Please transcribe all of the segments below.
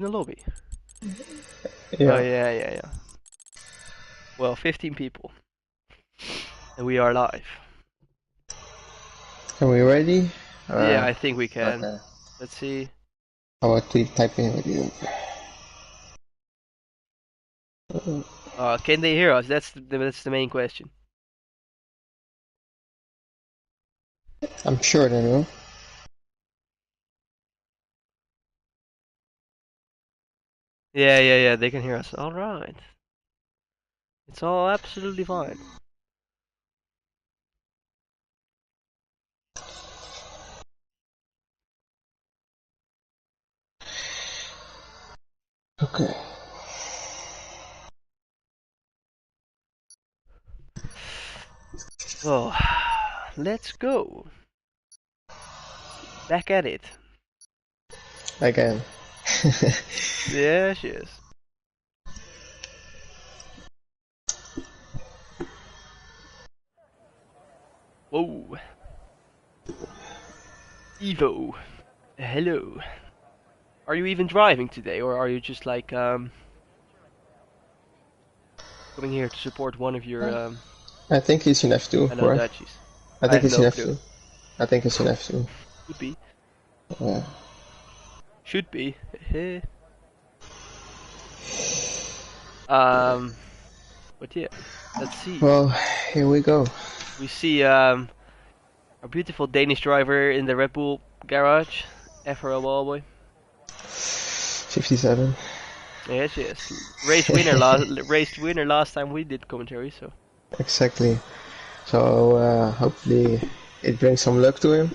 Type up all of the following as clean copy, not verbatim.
in the lobby. Yeah. Oh yeah. Well, 15 people, and we are live. Are we ready? Yeah, I think we can. Okay. Let's see. How about we type in with you? Can they hear us? That's the main question. I'm sure they will. Yeah. They can hear us. All right. It's all absolutely fine. Okay. Well, let's go. Back at it. Again. Yes. Whoa. Evo. Hello. Are you even driving today, or are you just like coming here to support one of your I think he's in F2, fellow right? Dutchies? I I think have he's in no clue. F2. I think he's in F2. Could be. Yeah. Should be. um, but yeah, let's see. Well, here we go. We see our beautiful Danish driver in the Red Bull garage, FRL Wallboy. 57. Yes. Race winner last time we did commentary. So Exactly. So hopefully it brings some luck to him.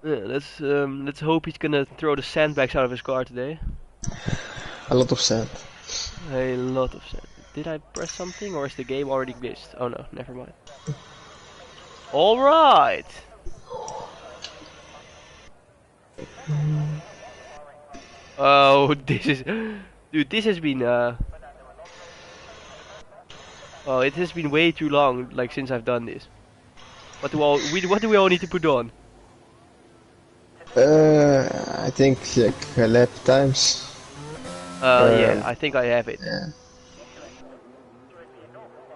yeah, let's hope he's gonna throw the sandbags out of his car today. A lot of sand. A lot of sand. Did I press something, or is the game already glitched? Oh no, never mind. All right. Oh, dude, this has been well, it has been way too long, like since I've done this. What do we all need to put on? I think like lap times. Yeah, Um, I think I have it. yeah.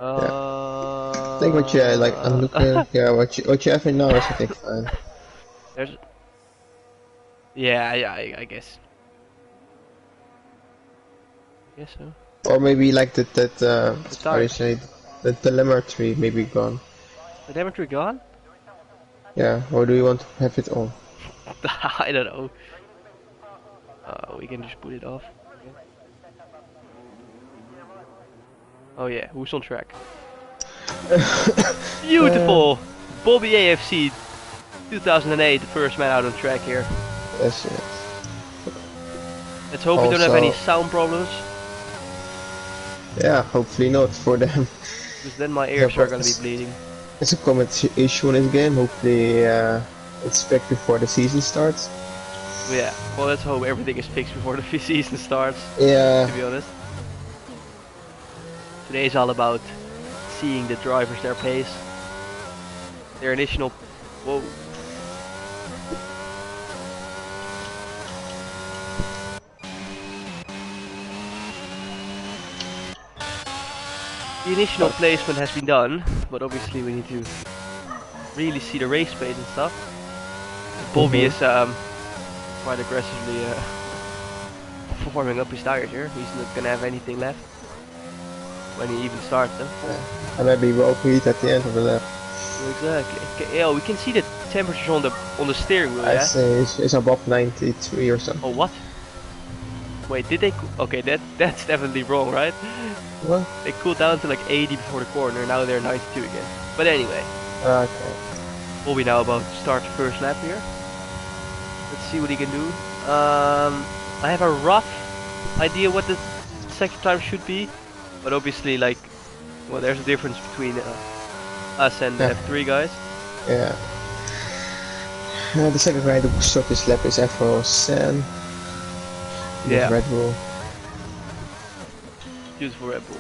Yeah. I think what you like, I'm looking. Yeah, what you have in now is I think fine. There's, yeah, I guess. I guess so. Or maybe like that The how do you tires. say, the telemetry maybe gone. The telemetry gone? Yeah. Or do you want to have it on? I don't know. We can just put it off. Okay. Oh yeah, who's on track? Beautiful! Bobby AFC 2008, the first man out on track here. Yes. Let's hope we don't have any Also, sound problems, yeah. Hopefully not for them. because then my Yeah, ears are but gonna be bleeding. it's a common issue in this game. Hopefully, it's fixed before the season starts. Yeah, well let's hope everything is fixed before the season starts, Yeah. to be honest. Today is all about seeing the drivers, their pace, their initial... Whoa. The initial placement has been done, but obviously we need to really see the race pace and stuff. Bobby is quite aggressively warming up his tires here. He's not gonna have anything left when he even starts them. And maybe we'll overheat at the end of the lap. Exactly. Okay, yeah, we can see the temperatures on the steering wheel. I Yeah. say it's above 93 or something. Oh what? Wait, did they? Okay, that's definitely wrong, right? What? They cooled down to like 80 before the corner. Now they're 92 again. But anyway, Okay. Bobby now about to start the first lap here. Let's see what he can do. I have a rough idea what the second time should be, but obviously, like, well, there's a difference between us and the Yeah. F3 guys. Yeah. The second guy to start this lap is FRL Sen. Yeah. Red Bull. Beautiful Red Bull.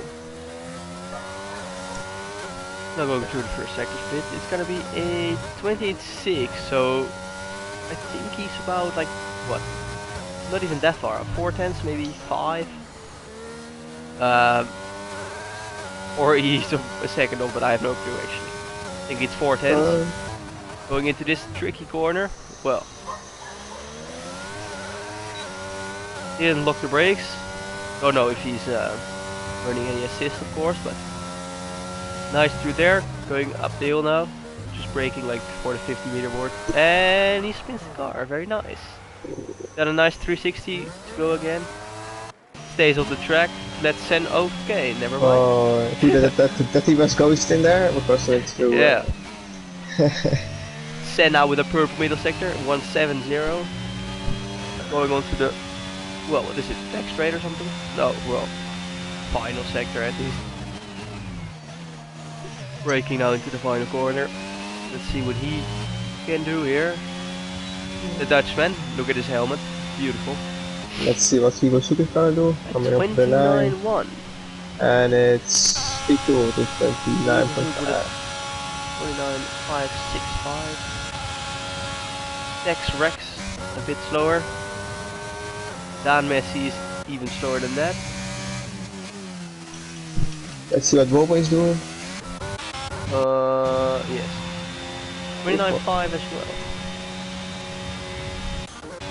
Now going through the first sector's pit. It's gonna be a 28.6, so I think he's about like what not even that far. 4/10, maybe 5. Um, or he's a second off, but I have no clue actually. I think it's 4/10. Going into this tricky corner. Well, he didn't lock the brakes. Don't know if he's running any assist, of course, but nice through there. Going up the hill now. Just braking like before the 50-meter board. And he spins the car. Very nice. Got a nice 360 to go again. Stays on the track. Let's send. Okay, never mind. Oh, I think that he was ghosting there because it's through. Yeah. Senna with a purple middle sector, 170. Going on to the, well, what is it, next straight or something? No, well, final sector at least. Braking now into the final corner. Let's see what he can do here. The Dutchman, look at his helmet, beautiful. Let's see what he was gonna do. Coming up the line. 29.1. And it's equal to 29.5. 29.565. Dex Rex a bit slower. Dan Messi is even slower than that. Let's see what Bobo is doing. Yes. 29.5 as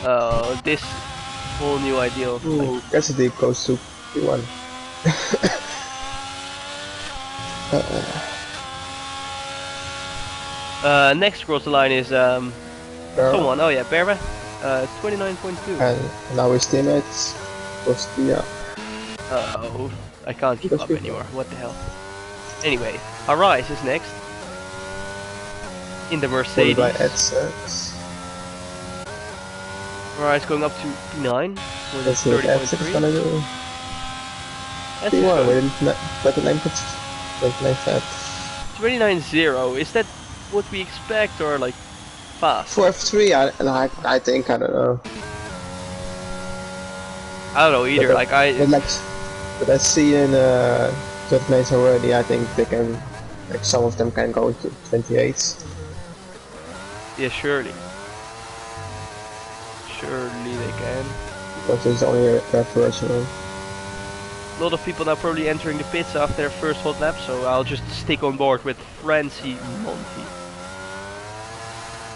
well. This whole new idea of like, that's a deep goes to P1. next across the line is someone. Oh yeah, Berba. 29.2. And now his teammates goes to Oh, I can't keep up anymore. What the hell? Anyway, Arise is next. In the Mercedes. by Arise going up to P9 with let's see what Ed6 is gonna do. P1 with 29 fats. 29.0. Is that what we expect or like fast? For F3, I think, I don't know. I don't know either. But I see in 29s already. I think they can, like some of them can go to 28s. Yeah, surely. Surely they can. Because it's only a first round. A lot of people now probably entering the pits after their first hot lap, so I'll just stick on board with Franci Monti.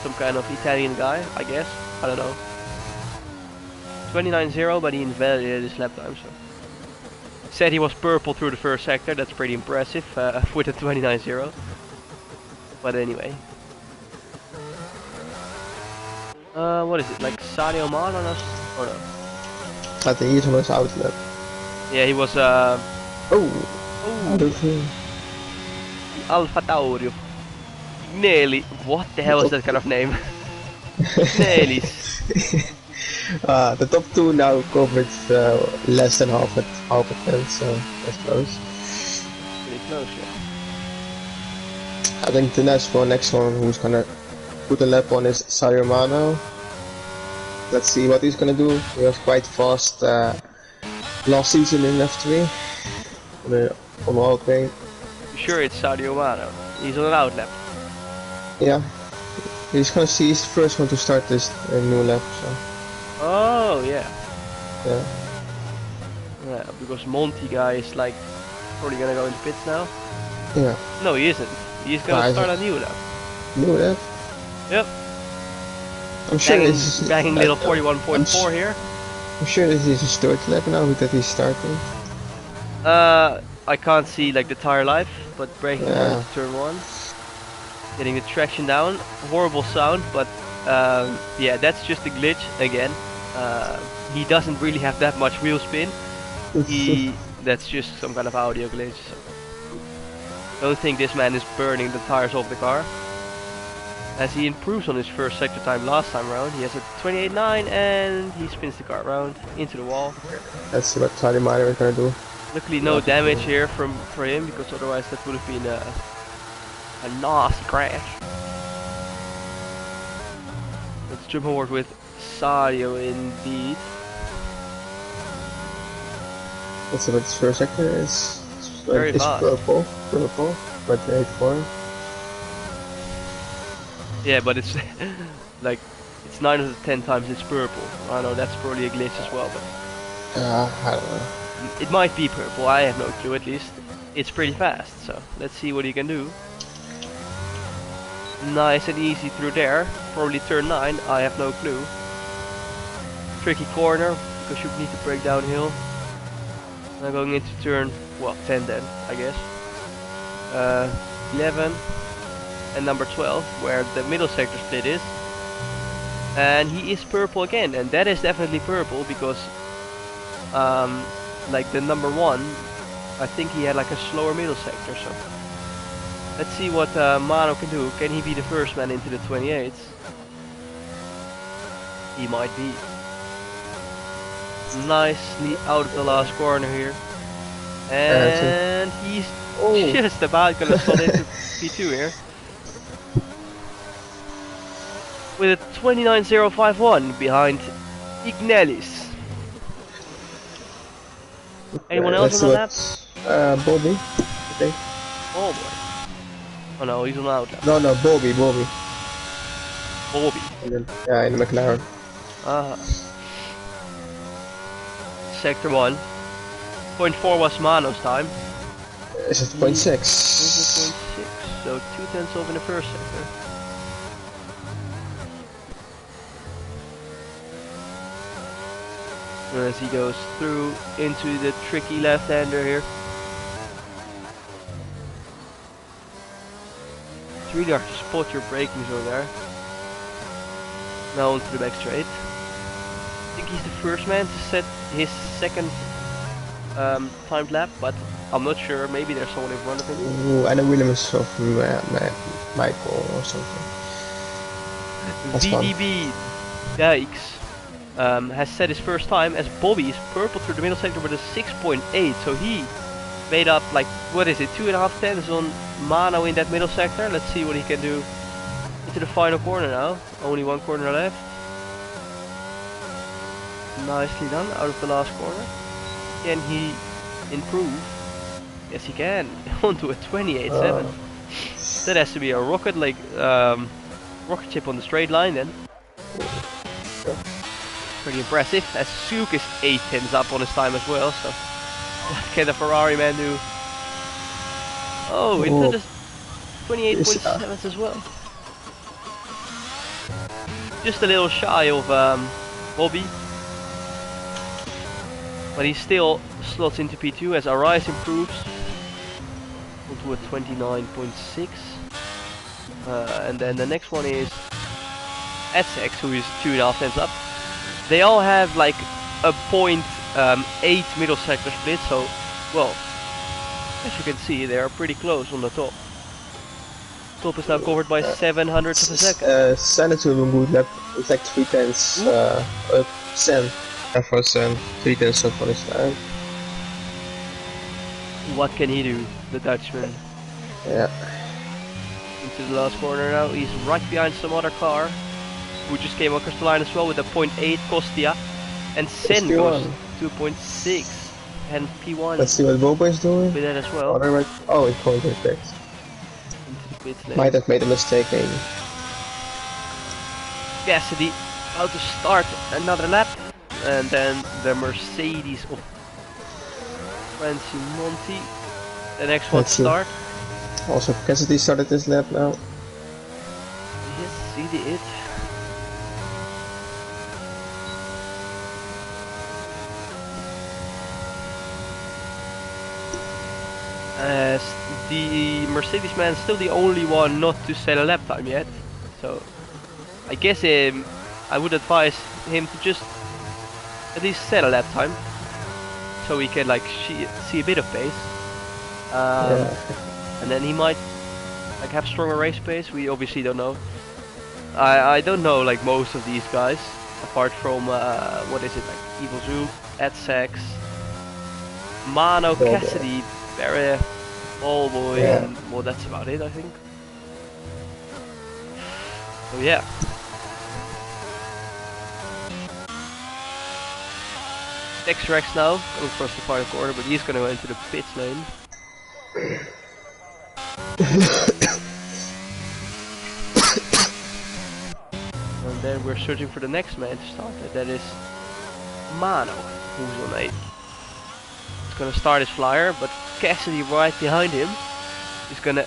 Some kind of Italian guy, I guess. I don't know. 29.0, but he invalidated his lap time, so. Said he was purple through the first sector, that's pretty impressive with a 29.0. But anyway. What is it, like Sadio Man or no? I think he's on his outlet. Yeah, he was Alpha Tauri. Nelly. What the hell is that kind of name? Nelly's. The top two now covered less than half a turn, so that's close. Pretty close, yeah. I think the next one who's gonna put a lap on is Sario. Let's see what he's gonna do. He was quite fast last season in F3 on all thing. You sure it's Sadio Mano? He's on an out lap. Yeah, he's gonna see his first one to start this new lap. So. Oh yeah. Yeah. Yeah, because Monty guy is like probably gonna go in the pits now. Yeah. No, he isn't. He's gonna start a new lap. New lap? Yep. I'm sure banging little 41.4 here. I'm sure this is his third lap now that he's starting. I can't see like the tire life, but braking on turn 1. Getting the traction down. Horrible sound, but yeah, that's just a glitch again. He doesn't really have that much wheel spin. That's just some kind of audio glitch. So. Don't think this man is burning the tires off the car. As he improves on his first sector time last time around, he has a 28.9 and he spins the car around into the wall. Let's see what Sadio Mane is gonna do. Luckily no damage here for him, because otherwise that would have been a nasty crash. Let's jump forward with Sadio indeed. Let's see what his first sector is. Very it's fast. purple, but 8.4. Yeah, but it's like It's 9 out of 10 times it's purple. I know that's probably a glitch as well, but I don't know. it might be purple. I have no clue. At least it's pretty fast. So let's see what he can do. Nice and easy through there. Probably turn 9. I have no clue. Tricky corner because you need to break downhill. Now going into turn, well, 10 then, I guess. 11 and number 12, where the middle sector split is. And he is purple again, and that is definitely purple because, like the number 1, I think he had like a slower middle sector. So let's see what Mano can do. Can he be the first man into the 28s? He might be. Nicely out of the last corner here. And he's just about gonna slot into P2 here. With a 29.051 behind Ignelis. Anyone else on the lap? Bobby, I think. Oh boy. Oh no, he's on out lap. No, Bobby. Bobby. Yeah, in the McLaren. Sector 1. 0.4 was Mano's time. Is it 0.6? Is it 0.6? So 2/10 off in the first sector. As he goes through into the tricky left-hander here. It's really hard to spot your braking zone there. Now onto the back straight. I think he's the first man to set his second timed lap, but I'm not sure. Maybe there's someone in front of him. Ooh, and a Williams of Michael or something. That's VDB Dykes has set his first time as Bobby is purple through the middle sector with a 6.8. So he made up like, what is it, 2.5 tenths on Mano in that middle sector. Let's see what he can do into the final corner now. Only one corner left. Nicely done out of the last corner. Can he improve? Yes, he can. Onto a 28.7. That has to be a rocket rocket chip on the straight line then. Pretty impressive. As Suk is 8 tenths up on his time as well. So what can the Ferrari man do? Oh, into the 28.7s as well. Just a little shy of Bobby. But he still slots into P2 as Arise improves onto a 29.6. And then the next one is Essex, who is 2.5 tenths up. They all have like a 0.8 middle sector split, so, well, as you can see, they are pretty close on the top. Top is now covered by 700 of a second. Senator will move lap, it's like 3 tenths up Sen. For Sen, 3 tenths up on his time. What can he do, the Dutchman? Yeah. Into the last corner now, he's right behind some other car who just came across the line as well with a 0.8 Kostia. And Sen goes 2.6 and P1. Let's see what Bobo is doing. With that as well. Oh, he called it back. Might have made a mistake maybe. Cassidy about to start another lap. And then the Mercedes of Francie Monti. The next one to start. Also Cassidy started this lap now. Yes, he did. As the Mercedes man is still the only one not to set a lap time yet. So I guess I would advise him to just at least set a lap time, so he can like see a bit of pace, and then he might like have stronger race pace. We obviously don't know. I don't know like most of these guys, apart from what is it, like Evil Zoo, Edsex, Mano, Cassidy, Barry, Ballboy, and well, that's about it, I think. So yeah. Next Rex now, going across the final corner, but he's going to go into the pit lane. And there we're searching for the next man to start it. That is Mano, who's on 8. He's gonna start his flyer, but Cassidy right behind him is gonna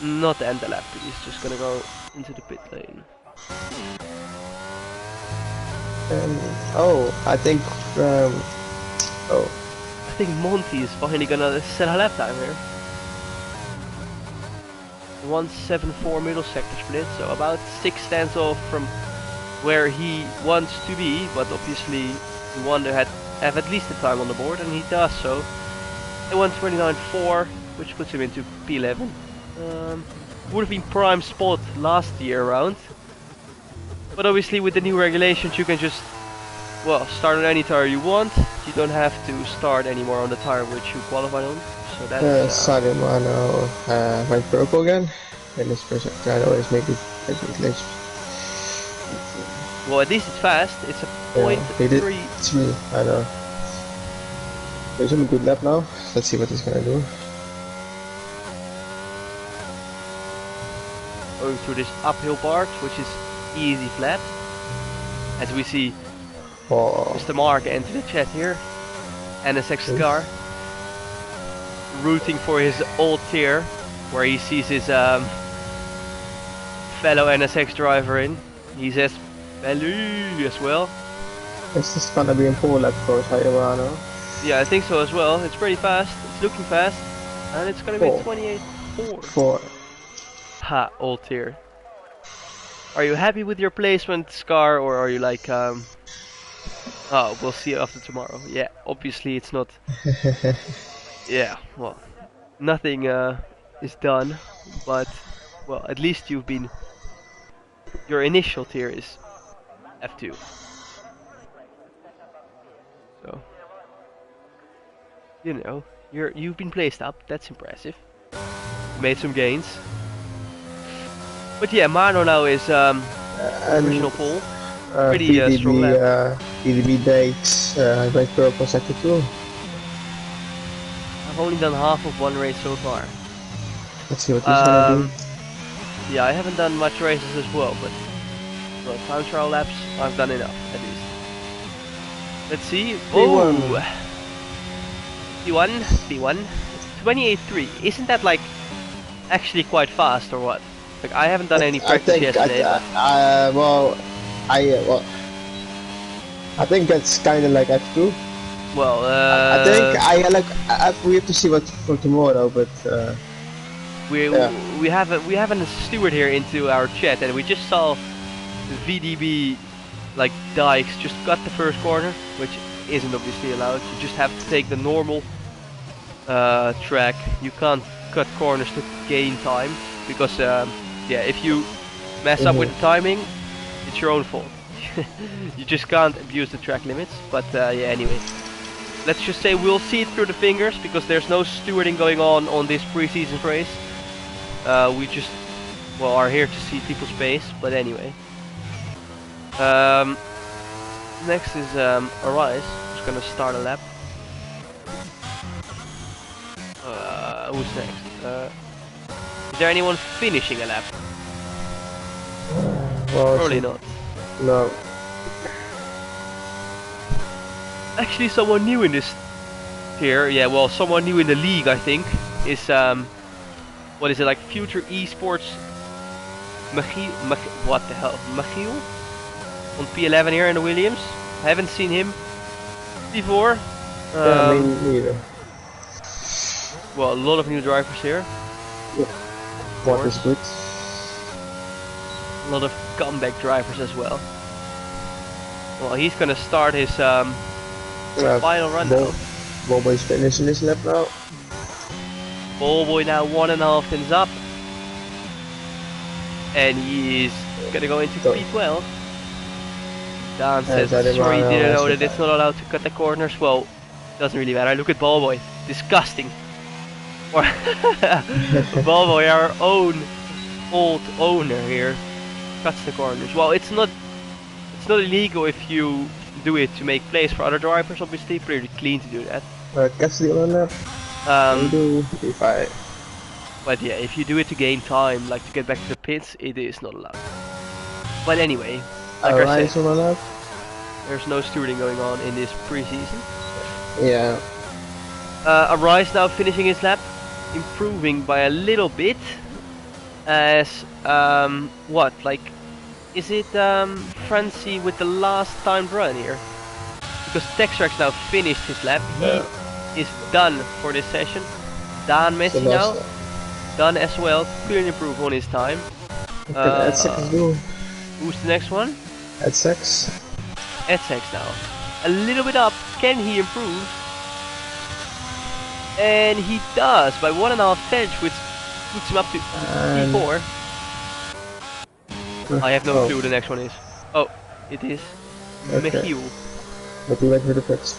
not end the lap. He's just gonna go into the pit lane. Oh, I think. I think Monty is finally gonna set a lap time here. 174 middle sector split, so about 6 tenths off from where he wants to be, but obviously he wanted to have at least the time on the board, and he does so. At 129.4, which puts him into P11. Would have been prime spot last year around, but obviously with the new regulations you can just, well, start on any tire you want. You don't have to start anymore on the tire which you qualified on. So that's Sorry, Mano went purple again. And this person can always make it glitch. Well, at least it's fast. It's a He did 0.3. 3, I know. He's on a good lap now. Let's see what he's gonna do. Going through this uphill part, which is easy flat. As we see Mr. Mark enter the chat here. NSX car. Rooting for his old tier, where he sees his fellow NSX driver in. He says Bellu as well. This is gonna be in pole lap for Sayamano. Yeah, I think so as well. It's pretty fast. It's looking fast. And it's gonna be 28.4. 4. Ha, old tier. Are you happy with your placement, Scar, or are you like, oh, we'll see after tomorrow? Yeah, obviously it's not. Yeah, well, nothing is done, but, well, at least you've been. Your initial tier is F2. So, you know, you've been placed up. That's impressive. Made some gains. But yeah, Mano now is original pole. Pretty strong lap. PDB dates, went purple sector 2. I've only done half of one race so far. Let's see what he's gonna do. Yeah, I haven't done much races as well, but well, time trial laps I've done enough at least. Let's see. P1. Oh, P1, P1, 28.3. Isn't that like actually quite fast or what? Like I haven't done any practice yesterday. I think that's kind of like F2. Well, I think we have to see what for tomorrow, but we have a steward here into our chat, and we just saw VDB like Dykes just cut the first corner, which isn't obviously allowed. You just have to take the normal track. You can't cut corners to gain time because yeah, if you mess up with the timing, it's your own fault. You just can't abuse the track limits. But yeah, anyway. Let's just say we'll see it through the fingers because there's no stewarding going on this pre-season race. We just, well, are here to see people's pace, but anyway. Next is Arise, who's gonna start a lap. Who's next? Is there anyone finishing a lap? well, Probably not. No. Actually, someone new in this tier, yeah, well, someone new in the league, I think, is, what is it, like Future Esports what the hell, Machiel? On P11 here in the Williams. I haven't seen him before. Yeah, me neither. Well, a lot of new drivers here. Yeah. What is good? A lot of comeback drivers as well. Well, he's gonna start his final run now. Ballboy's finishing this lap now. Ballboy now 1.5 things up. And he is gonna go into P12. Dan says, sorry, didn't know that it's not allowed to cut the corners. Well, doesn't really matter. Look at Ballboy. Disgusting. Ballboy, our own old owner here, cuts the corners. Well, it's not illegal if you do it to make place for other drivers, obviously. Pretty clean to do that. Cassidy on lap. But yeah, if you do it to gain time, like to get back to the pits, it is not allowed. But anyway, like I Arise said, on a lap. there's no stewarding going on in this preseason. Yeah. Arise now finishing his lap, improving by a little bit. As what, like, is it Francie with the last timed run here? Because Textrax now finished his lap. He is done for this session. Dan Messi now done as well. Couldn't improve on his time. At 6 do. Who's the next one? At 6. Edsex now. A little bit up. Can he improve? And he does by 1.5 tenths, which puts him up to P4. I have no clue who the next one is. Oh, it is Michiel. But we went for the pits.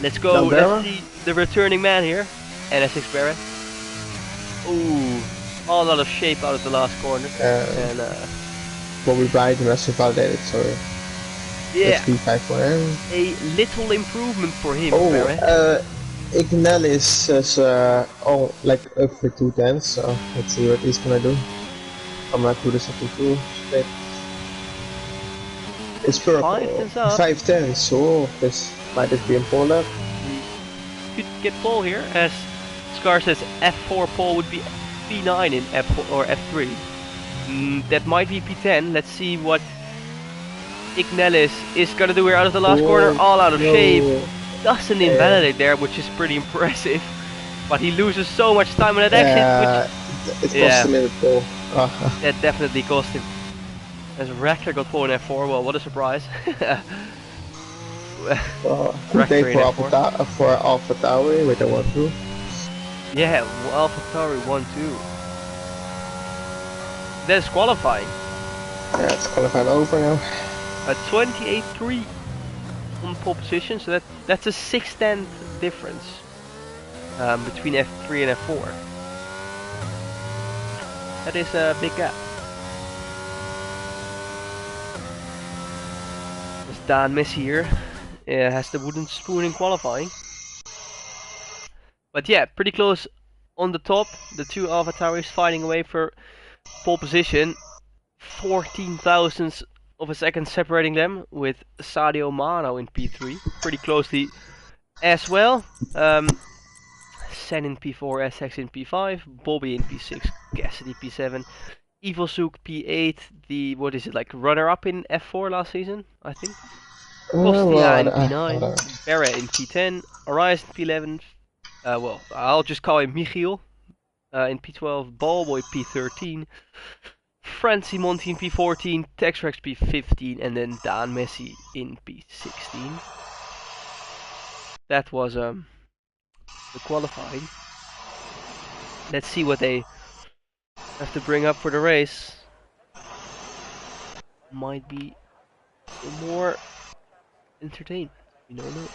Let's go. Let's see the returning man here. NSX Barrett. Ooh, all out of shape out of the last corner. And Bobby Bryant must have validated, so yeah, P5 for him. A little improvement for him. Oh, Ignalis is like up for 2 tenths, so let's see what he's gonna do. I'm not to the second two straight. It's purple. 5 tenths, so this might just be in pole lap. Could get pole here, as Scar says F4 pole would be P9 in F4 or F3. That might be P10. Let's see what Ignalis is gonna do here out of the last corner, all out of shape. Doesn't invalidate there, which is pretty impressive. But he loses so much time on that exit, which it cost him in the pole. That definitely cost him. As Rackler got pole in F4, well, what a surprise. Good day for Alpha Tauri with a 1-2. Yeah, Alpha Tauri 1-2. That's qualifying. Yeah, it's qualifying over now. A 28.3 on pole position, so that's a 6/10 difference between F3 and F4. That is a big gap. As Dan Messi here has the wooden spoon in qualifying. But yeah, pretty close on the top. The two Alpha Tauris fighting away for pole position. 14 thousandths of a second separating them, with Sadio Mano in P3. Pretty closely as well. Sen in P4, SX in P5, Bobby in P6, Cassidy P7, Evosuk P8, the, what is it, like runner-up in F4 last season, I think? Kostia in P9, Barra in P10, Orion P11, well, I'll just call him Michiel in P12, Ballboy P13, Francie Monti in P14, Texrex P15, and then Dan Messi in P16. That was the qualifying. Let's see what they have to bring up for the race. Might be more entertainment, you don't know.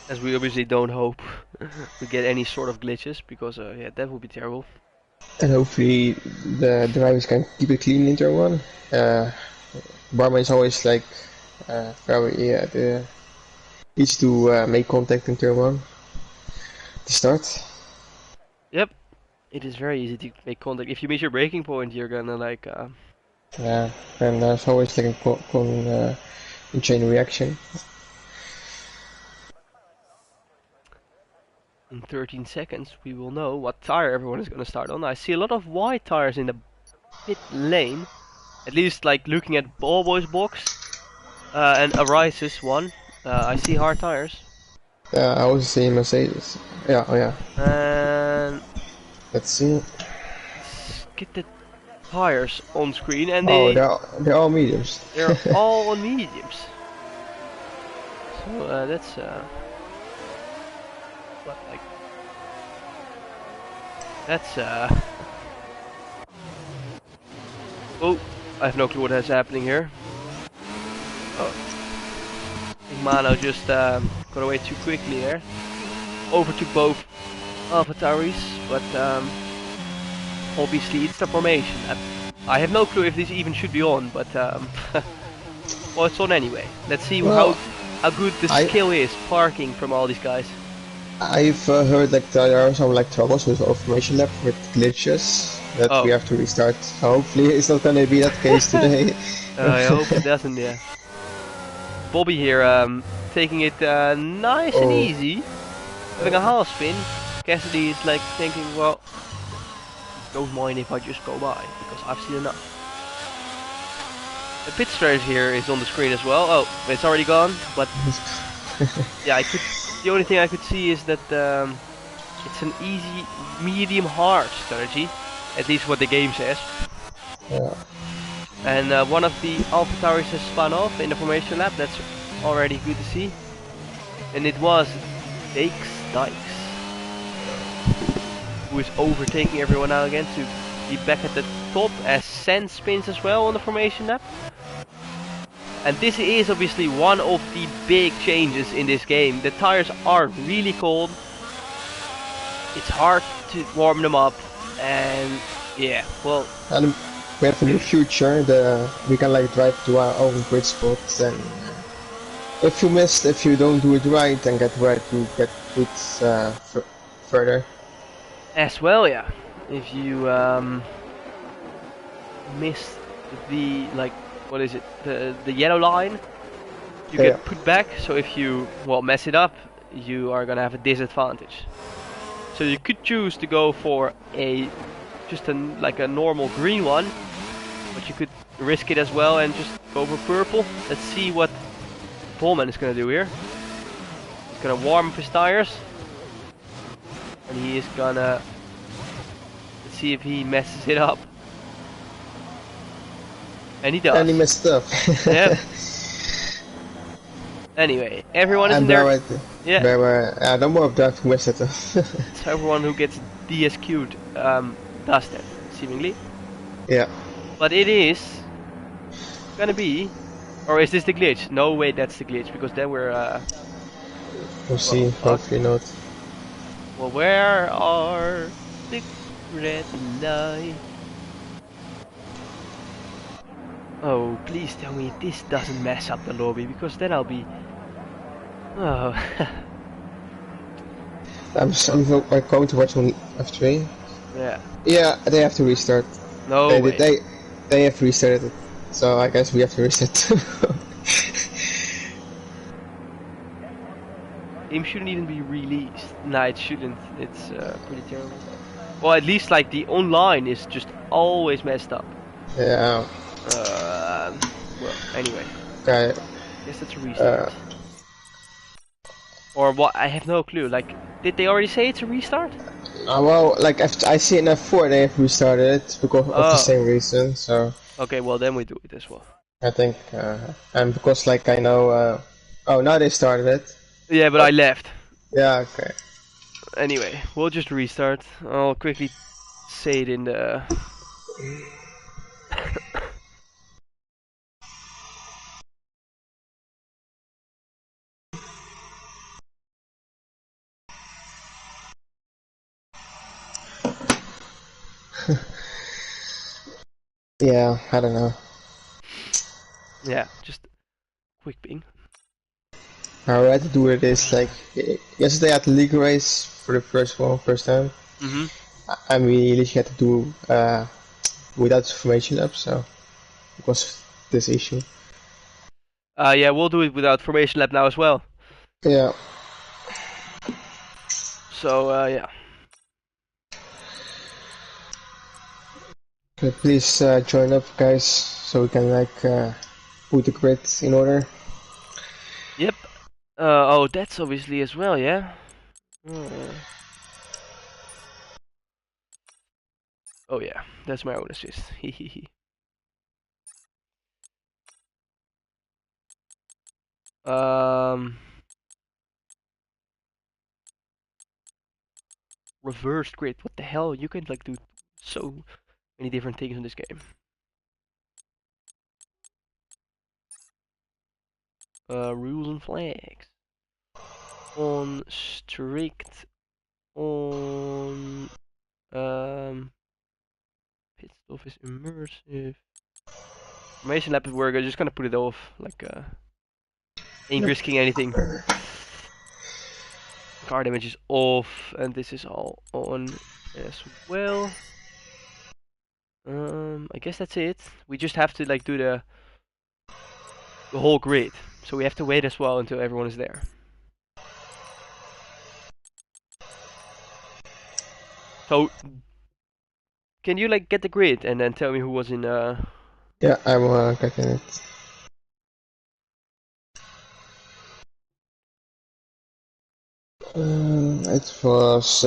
As we obviously don't hope we get any sort of glitches, because yeah, that would be terrible. And hopefully the drivers can keep it clean in turn 1. Barman is always like very easy to make contact in turn 1 to start. Yep, it is very easy to make contact. If you miss your braking point, you're gonna like yeah, and there's always like a chain reaction. In 13 seconds we will know what tire everyone is gonna start on. I see a lot of white tires in the pit lane. At least like looking at Ballboy's box and Arise's one. I see hard tires. Yeah, I was seeing Mercedes. Yeah, oh yeah. And let's see. Let's get the tires on screen, and they're all mediums. They're all on mediums. So that's what, like, that's oh, I have no clue what is happening here. Oh, I think Mano just got away too quickly there. Overtook both Alpha Tauris, but obviously it's the formation. I have no clue if this even should be on, but well, it's on anyway. Let's see how good the skill is parking from all these guys. I've heard like there are some like troubles with Automation Lab with glitches that we Oh. have to restart. So hopefully it's not gonna be that case today. I hope it doesn't, yeah. Bobby here, taking it nice and Oh, easy, having a half spin. Cassidy is like thinking, well, don't mind if I just go by, because I've seen enough. The pit strategy here is on the screen as well. Oh, it's already gone, but yeah, the only thing I could see is that it's an easy, medium, hard strategy, at least what the game says. yeah. And one of the Alpha Towers has spun off in the formation lap. That's already good to see. And it was Dykes, who is overtaking everyone now again to be back at the top, as Sen spins as well on the formation lap. And this is obviously one of the big changes in this game. The tires are really cold. It's hard to warm them up, and yeah, well. And we have a new feature. We can like drive to our own grid spots, and if you don't do it right and get right, you get put further. As well, yeah. If you miss the what is it? The yellow line, you get put back. So if you mess it up, you are gonna have a disadvantage. So you could choose to go for just a normal green one, but you could risk it as well and just go for purple. Let's see what Pullman is gonna do here. He's gonna warm up his tires, and he is gonna see if he messes it up. And he does. And he messed up. Yep. Anyway, everyone is in there. Yeah. No more of that who messed it up. So everyone who gets DSQ'd does that, seemingly. Yeah. But it is gonna be, or is this the glitch? No, wait, that's the glitch, because then we're We'll see. Hopefully not. Well, where are the red lights? Oh, please tell me this doesn't mess up the lobby, because then I'll be... Oh. I'm going to watch on F3. Yeah. Yeah, they have to restart. No way. They have restarted it. So I guess we have to reset too. Game shouldn't even be released. Nah, it shouldn't. It's pretty terrible. Well, at least like the online is just always messed up. Yeah. Well, anyway. Okay. Guess that's a restart. Or what? I have no clue. Like, did they already say it's a restart? Well, like I see in F4 they have restarted it because of the same reason. So. Okay, well then we do it as well. I think, and because like I know. Oh, now they started it. Yeah, but I left. Yeah. Okay. Anyway, we'll just restart. I'll quickly say it in the. Yeah, I don't know. Yeah, just quick ping. How I had to do it is like yesterday at the league race for the first time. And we literally had to do without formation lab, so because this issue. Yeah, we'll do it without formation lab now as well. Yeah. So yeah. Okay, please join up, guys, so we can like put the grid in order. Yep. Oh, that's obviously as well, yeah. Oh yeah, that's my own assist. Reverse grid. What the hell? You can like do so many different things in this game. Rules and flags. On strict. On pit stop is immersive. Formation lap is where we're just gonna put it off. Like ain't risking anything. car damage is off, and this is all on as well. I guess that's it. We just have to like do the whole grid, so we have to wait as well until everyone is there. So, can you like get the grid and then tell me who was in? Yeah, I'm getting it. It was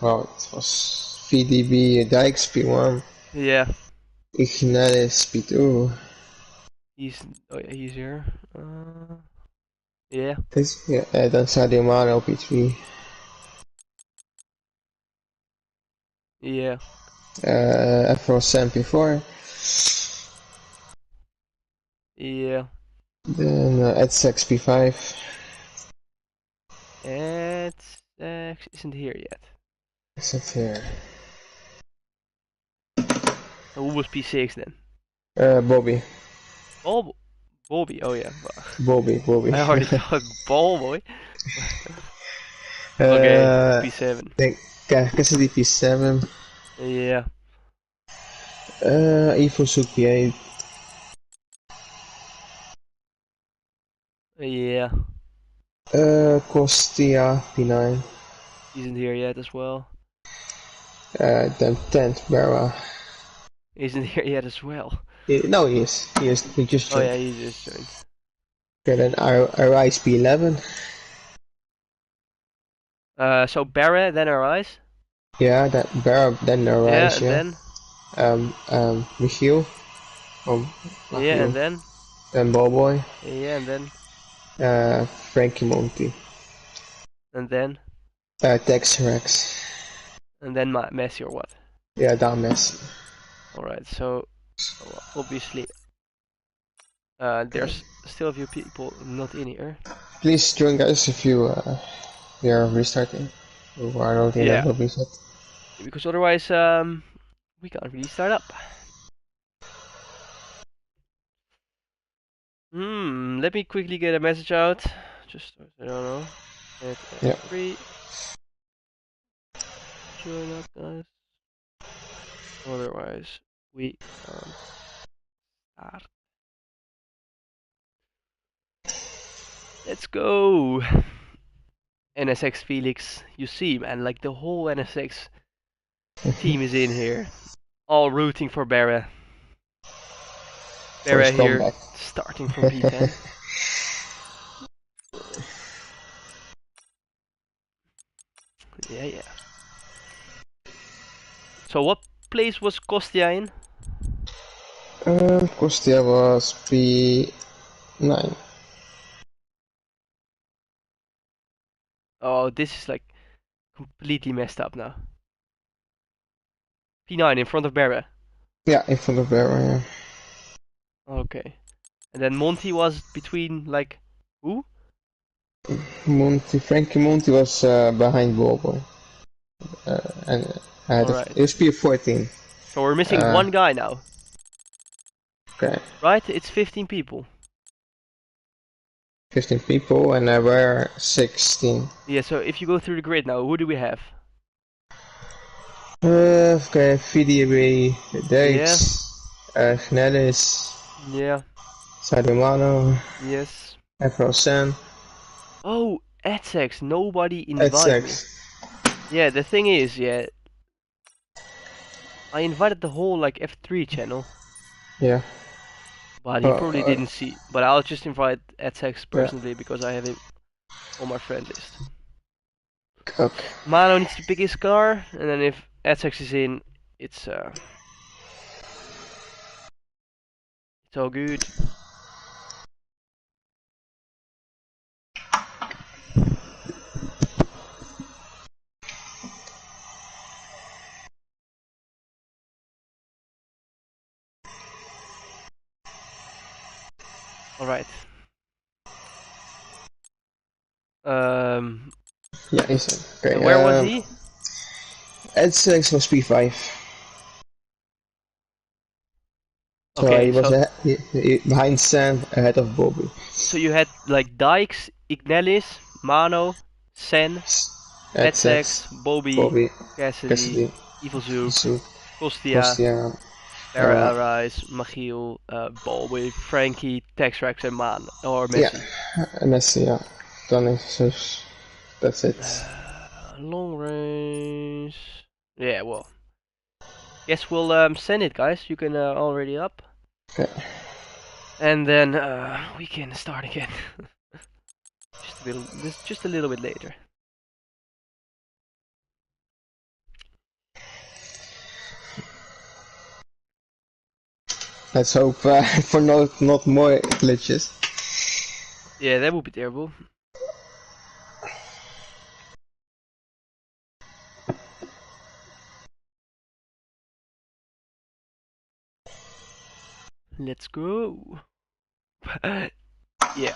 well, it was VDB Dykes P1, Yeah, Ignalis P2. he's he's here. Yeah, This yeah, then Sadio Mano P3. yeah, FRL Sam P4. yeah. Then Edsex P5. It's isn't here yet. Is it here? So who was P6 then? Bobby. Oh, Bobby. Oh yeah. Bobby. I already thought Ball Boy. Okay, P7. Denk Cassidy P7. Yeah, Evo Zoek P8. yeah. Costia P9. Isn't here yet as well. Then 10th Barra. Isn't here yet as well. No, he is. He just Oh joined. yeah, he just joined. Okay, then Arise P11. So Barra, then Arise. Yeah, that Barra, then Arise, Yeah, and then Michiel. yeah, and then Then Ballboy. yeah, and then Frankie Monty. and then Tex Rex. and then Messi or what? Yeah, down Messi. All right. So obviously, there's still a few people not in here. Please join, guys, if you are restarting. Or I don't think Yeah. that will be set. Because otherwise, we can't really start up. Let me quickly get a message out. Just I don't know. At Yeah. F3. Join up, guys. Otherwise, we can't start. Let's go. NSX Felix, you see, man, like the whole NSX team is in here, all rooting for Barra. Barra here, comeback. starting from P10. Yeah. So what place was Kostia in? Kostia was P9. Oh, this is like completely messed up now. P9 in front of Barra. Yeah, in front of Barra, yeah. Okay. And then Monty was between, like, who? Frankie Monty was behind Bobo. And Alright. it was P14. So we're missing one guy now. Okay. Right? It's 15 people. 15 people, and we're 16. Yeah, so if you go through the grid now, who do we have? Okay, VDB, Dijks, Gnelis, Yeah. Sadomano, Yes. FRL Sam, Oh, Edsex, nobody invited me. Yeah, the thing is, yeah, I invited the whole like F3 channel. Yeah. But he probably didn't see. But I'll just invite Edsex personally because I have him on my friend list. Okay. Mano needs to pick his car, and then if Edsex is in, it's all good. All right. Yeah, he's in. Okay. Where was he? Ed6 was P5. So Okay, he was behind Sam, ahead of Bobby. So you had like Dijks, Ignelis, Mano, Sen. Medsex, Bobby, Bobby, Cassidy, Cassidy, Evil Zook, Zook, Kostia, Kostia, Farah Rice, Michiel, Bobby, Frankie, Texrex and Man, or yeah, Messi. Messi, yeah. Dan is dus, that's it. Long range. Yeah, well. Guess we'll send it, guys. You can already up. Okay. And then we can start again. just a little bit later. Let's hope for not more glitches. Yeah, that would be terrible. Let's go. Yeah.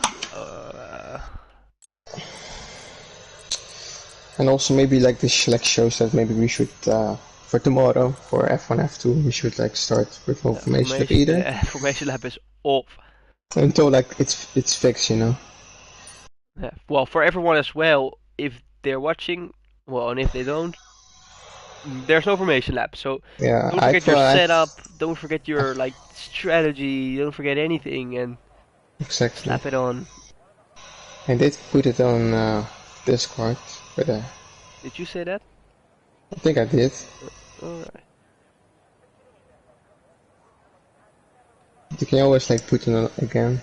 And also maybe like this select shows that maybe we should for tomorrow for F1 F2 we should like start with formation lab either. Yeah, formation lab is off. Until like it's fixed, you know. Yeah. Well, for everyone as well, if they're watching, well, and if they don't, there's no formation lab. So yeah, don't forget your setup. Don't forget your like strategy. Don't forget anything, and exactly slap it on. I did put it on Discord, but did you say that? I think I did. Alright. You can always like put it on again.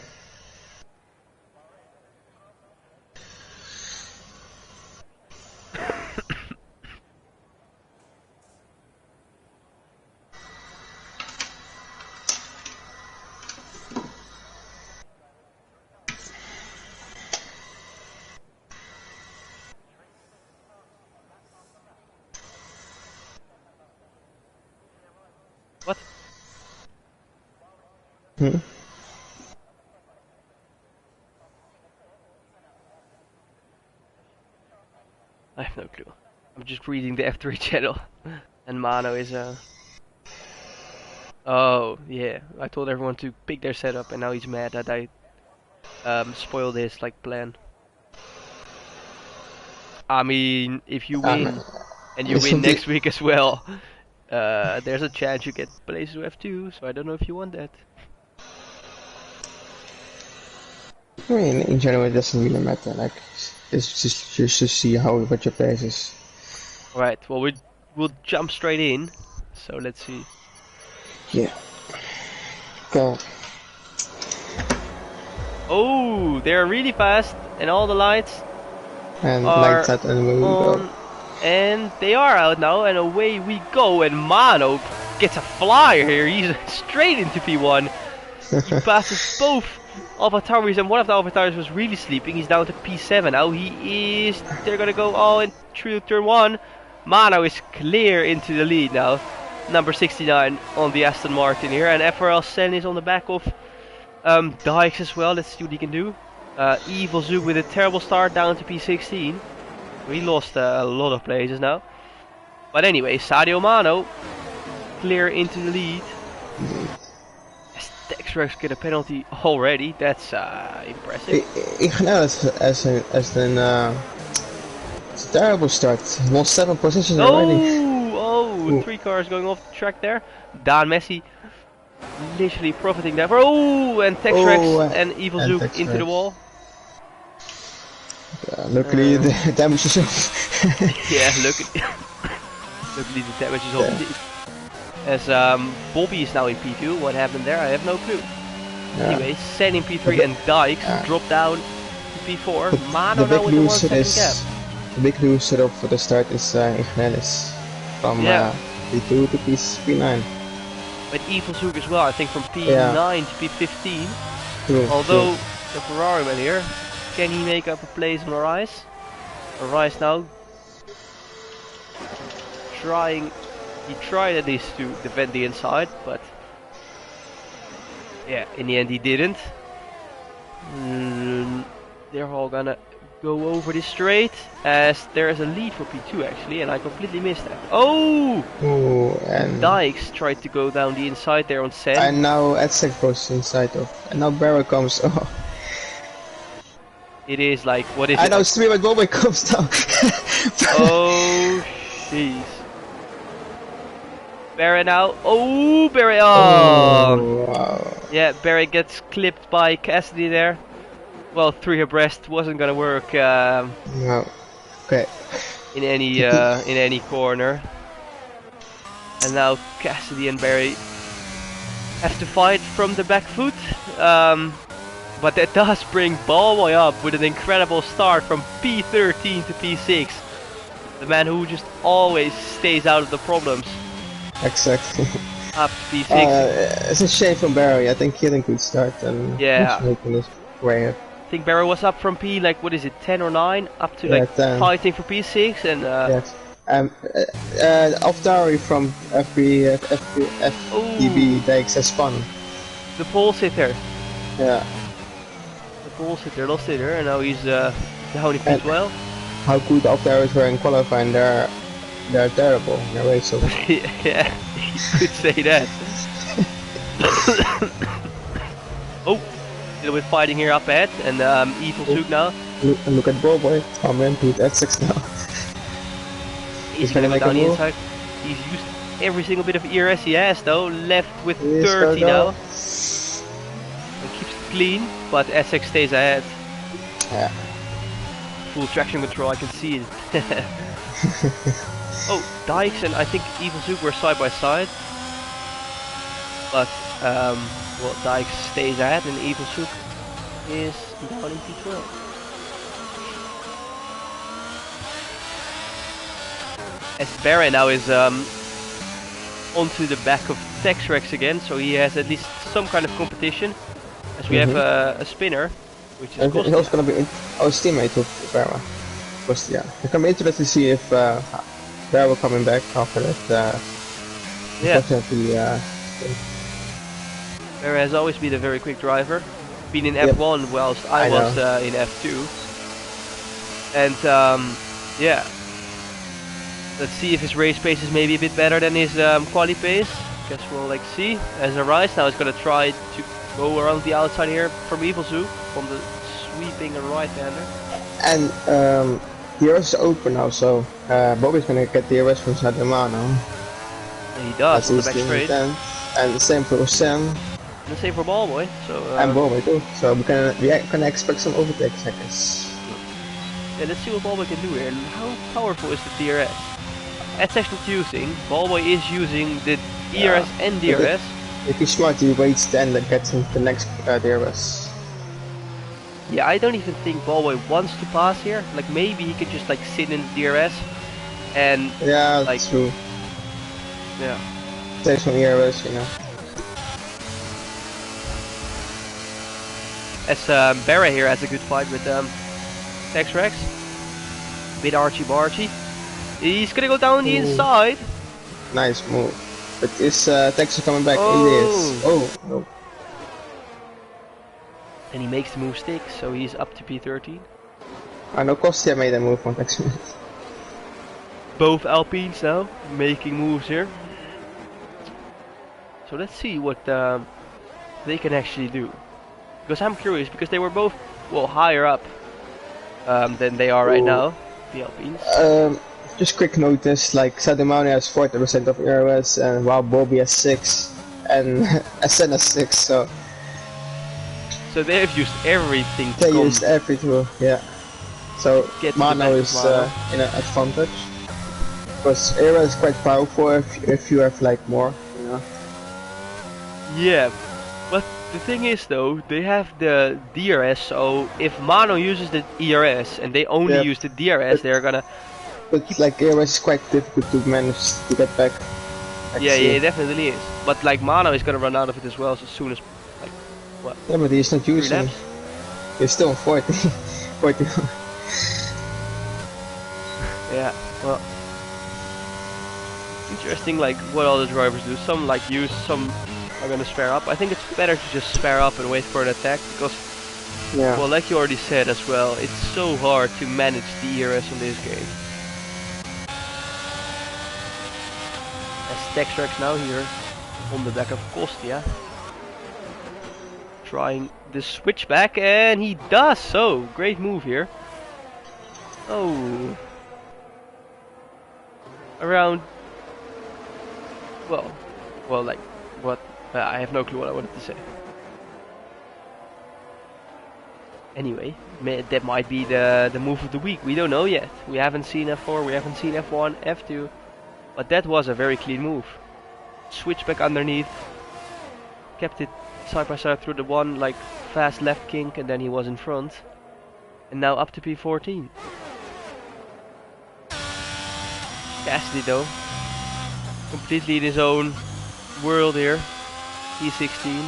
What? Hmm? I have no clue. I'm just reading the F3 channel, and Mano is Oh yeah, I told everyone to pick their setup, and now he's mad that I spoiled his like plan. I mean, if you win, and you win next week as well, there's a chance you get places to F2. So I don't know if you want that. I mean, in general, it doesn't really matter. Like, it's just to see what your place is. Alright, well we'll jump straight in. So let's see. Yeah. Okay. Oh, they're really fast, and all the lights and are lights out, and we on, go. And they are out now, and away we go. And Mano gets a flyer here. He's straight into P1. He passes both AlphaTauris, and one of the AlphaTauris was really sleeping. He's down to P7 now. They're gonna go all in through turn 1. Mano is clear into the lead now. Number 69 on the Aston Martin here, and FRL Sen is on the back of Dykes as well. Let's see what he can do. Evil Zook with a terrible start down to P16. We lost a lot of places now. But anyway, Sadio Mano clear into the lead. Texrex get a penalty already. That's impressive. As it's a terrible start. He lost 7 positions already. Oh, 3 cars going off the track there. Dan Messi literally profiting there. Oh, and Texrex and Evil Zook into the wall. Luckily the damage is off. Yeah, luckily the damage is off indeed. As Bobby is now in P2. What happened there? I have no clue. Yeah. Anyway, Sen in P3 and Dykes drop down to P4. Mano now with the 1 second gap. The big loser for the start is Ignalis from P2 to P9. But Evil Zook as well, I think from P9 to P15. True, although the Ferrari man here, can he make up a place on Arise? Arise now he tried at least to defend the inside, but yeah, in the end he didn't. They're all gonna go over this straight, as there is a lead for P2 actually, and I completely missed that. Oh! And Dykes tried to go down the inside there on Sen. And now Edsek goes inside of, and now Barrow comes. Oh. It is like, what is it? I know, Stream and Bobby comes down. Oh, jeez. Barry now. Oh, Barry. Oh. Oh, wow. Yeah, Barry gets clipped by Cassidy there. Well, 3 abreast wasn't gonna work No. Okay. in any corner. And now Cassidy and Barry have to fight from the back foot. But that does bring Ballboy up with an incredible start from P13 to P6. The man who just always stays out of the problems. Exactly. Up to P6. It's a shame from Barry. I think he had a good start and Yeah. he's making his way up. I think Barry was up from P, like, what is it, 10 or 9? Up to, Yeah, like, 10. fighting for P6 and... Yes. Off-Dari from FTB Oh, Dykes has spun. the pole sitter. Yeah. The pole sitter lost it there, and now he's down in And P12. how good off-Daris were in qualifying, they're terrible. They're way so Yeah, you could say that. Oh, a little bit fighting here up ahead, and Evil Zook now. Look at Ballboy. Oh man, dude, that's 6 now. He's gonna go make a down the move. inside. He's used every single bit of ERS he has though, left with He's 30 gonna now. go. And keeps it clean, but Essex stays ahead. Yeah. Full traction control, I can see it. Oh, Dykes and I think Evil Zook were side by side. But, well, Dykes stays ahead and Evil Zook is down in P12. As Barry now is onto the back of Texrex again, so he has at least some kind of competition. As we have a spinner, which is And he's Costa. also gonna be our teammate of Vera. Because yeah, it's gonna be interesting to see if Vera will coming back after that. Yeah, Unfortunately, Barry has always been a very quick driver. Been in Yep. F1 whilst I I was know. in F2. And yeah, let's see if his race pace is maybe a bit better than his quali pace. Guess we'll like see. As a rise now is gonna try to go around the outside here from Evil Zoo from the sweeping right-hander. and the RS is open now, so Bobby's gonna get the RS from Sadamano. And he does on the he's back doing straight. then. And the same for Sam And the same for Ballboy. So and Bobby too. So we can expect some overtakes, I guess. yeah, let's see what Ballboy can do here. And how powerful is the DRS? At section using, Ballboy is using the ERS and DRS. If he's smart, he waits then and gets into the next DRS. Yeah, I don't even think Ballboy wants to pass here. Like maybe he could just like sit in the DRS and Yeah, like that's true. yeah. Save some ERS, you know. As Barra here has a good fight with Tex Rex. Bit Archie Barchie. He's gonna go down the Ooh. inside. Nice move. But is Texas coming back? Oh. It is. Oh, no. And he makes the move stick, so he's up to P13. I know Kostya made a move on Texas. Both Alpines now making moves here. So let's see what they can actually do. Because I'm curious, because they were both, well, higher up than they are right now, the Alpines. Just quick notice, like Sadimani has 40% of ERS and while Bobby has 6 and Asen has 6, so So they have used everything to they come used every tool, yeah. So get to the Mano back of is Mano. in an advantage. Because ERS is quite powerful if you have like more, you know. Yeah, but the thing is though, they have the DRS, so if Mano uses the ERS and they only Yep. use the DRS, they're gonna... But like ERS is quite difficult to manage to get back. Yeah, it definitely is. But like Mano is gonna run out of it as well as soon as, like, what, Yeah, but he's not 3 using. laps? He's still on 40. 40. Yeah, well... Interesting, like, what all the drivers do. Some like use, some are gonna spare up. I think it's better to just spare up and wait for an attack, because, Yeah. well, like you already said as well, it's so hard to manage the ERS in this game. As Texrex now here on the back of Kostya, trying the switchback, and he does so. Great move here. Oh, around, well, like what? I have no clue what I wanted to say. Anyway, that might be the move of the week. We don't know yet. We haven't seen F4, we haven't seen F1, F2, but that was a very clean move. Switch back underneath, kept it side by side through the one like fast left kink, and then he was in front. And now up to P14. Cassidy though, completely in his own world here. P16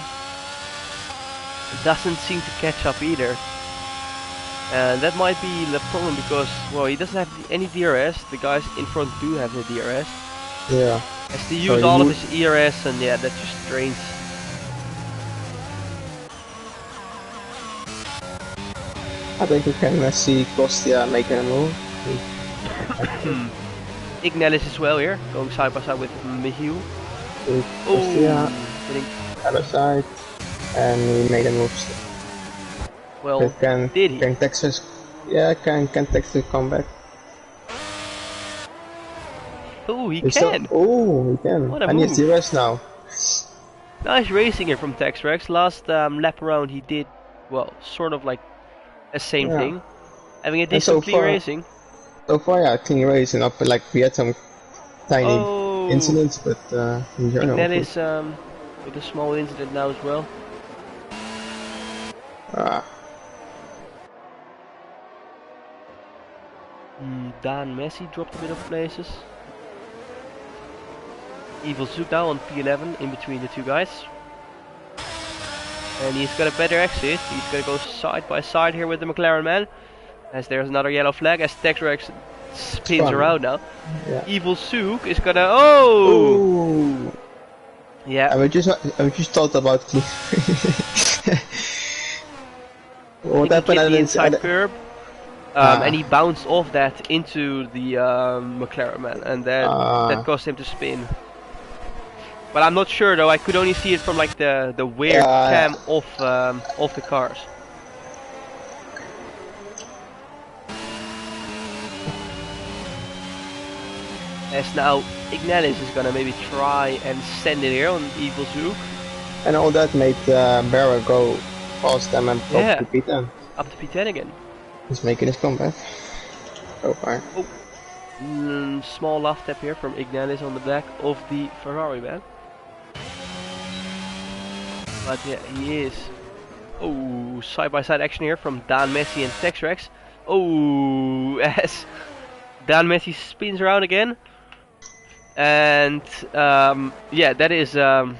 doesn't seem to catch up either. And that might be the problem because, well, he doesn't have any DRS. The guys in front do have the DRS. Yeah. Has to use all of his ERS, and yeah, that just drains. I think we can see Kostya making a move. Ignalis as well here, going side by side with Michiel. Kostya, Hitting. other side, and he made a move. Well, did he? Can Texas? Yeah, can Texas come back? Oh, he can! Oh, he can. What a and move. he's DRS now. Nice racing here from Texrex. Last lap around he did, well, sort of like the same thing. Having a decent clean racing. So far, yeah, clean racing up, like we had some tiny incidents, but in general. Ignalis with a small incident now as well. Dan Messi dropped a bit of places. Evil Zook now on P11 in between the two guys. And he's got a better exit. He's gonna go side by side here with the McLaren man. As there's another yellow flag as Texrex spins around now. Yeah. Evil Zook is gonna yeah. I just thought about what happened at the inside curb. And he bounced off that into the McLaren man, and that caused him to spin. But I'm not sure though. I could only see it from like the weird cam off the cars. As now Ignalis is gonna maybe try and send it here on Evil Zook. And all that made Barra go past them and up to P10. Up to P10 again. He's making his comeback so far. Small left step here from Ignalis on the back of the Ferrari man. But yeah, he is. Side by side action here from Dan Messi and Texrex. As Dan Messi spins around again. And yeah, that is well,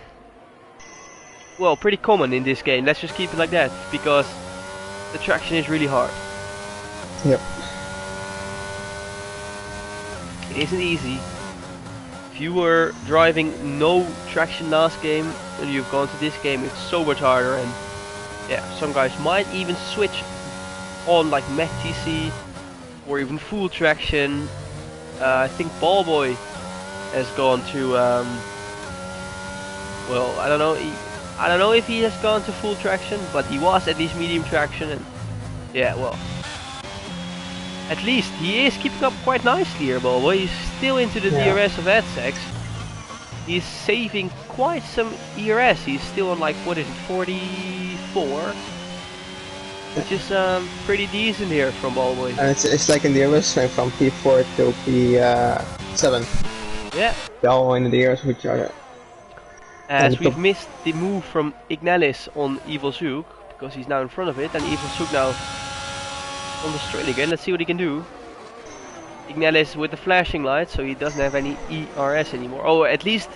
pretty common in this game. Let's just keep it like that because the traction is really hard. Yep. It isn't easy. If you were driving no traction last game and you've gone to this game, it's so much harder. And yeah, some guys might even switch on like Mech TC or even full traction. I think Ballboy has gone to well, I don't know if he has gone to full traction, but he was at least medium traction, and yeah, well, at least he is keeping up quite nicely here, Ballboy. He's still into the DRS of AdSex. He's saving quite some ERS. He's still on like, what is it, 44? Which is pretty decent here from Ballboy. And it's like in the DRS range from P4 to P7. Yeah. They're all in the DRS with each other. As we've missed the move from Ignalis on Evil Zook, because he's now in front of it, and Evil Zook now on the straight again. Let's see what he can do. Ignalis with the flashing light, so he doesn't have any ERS anymore. Oh, at least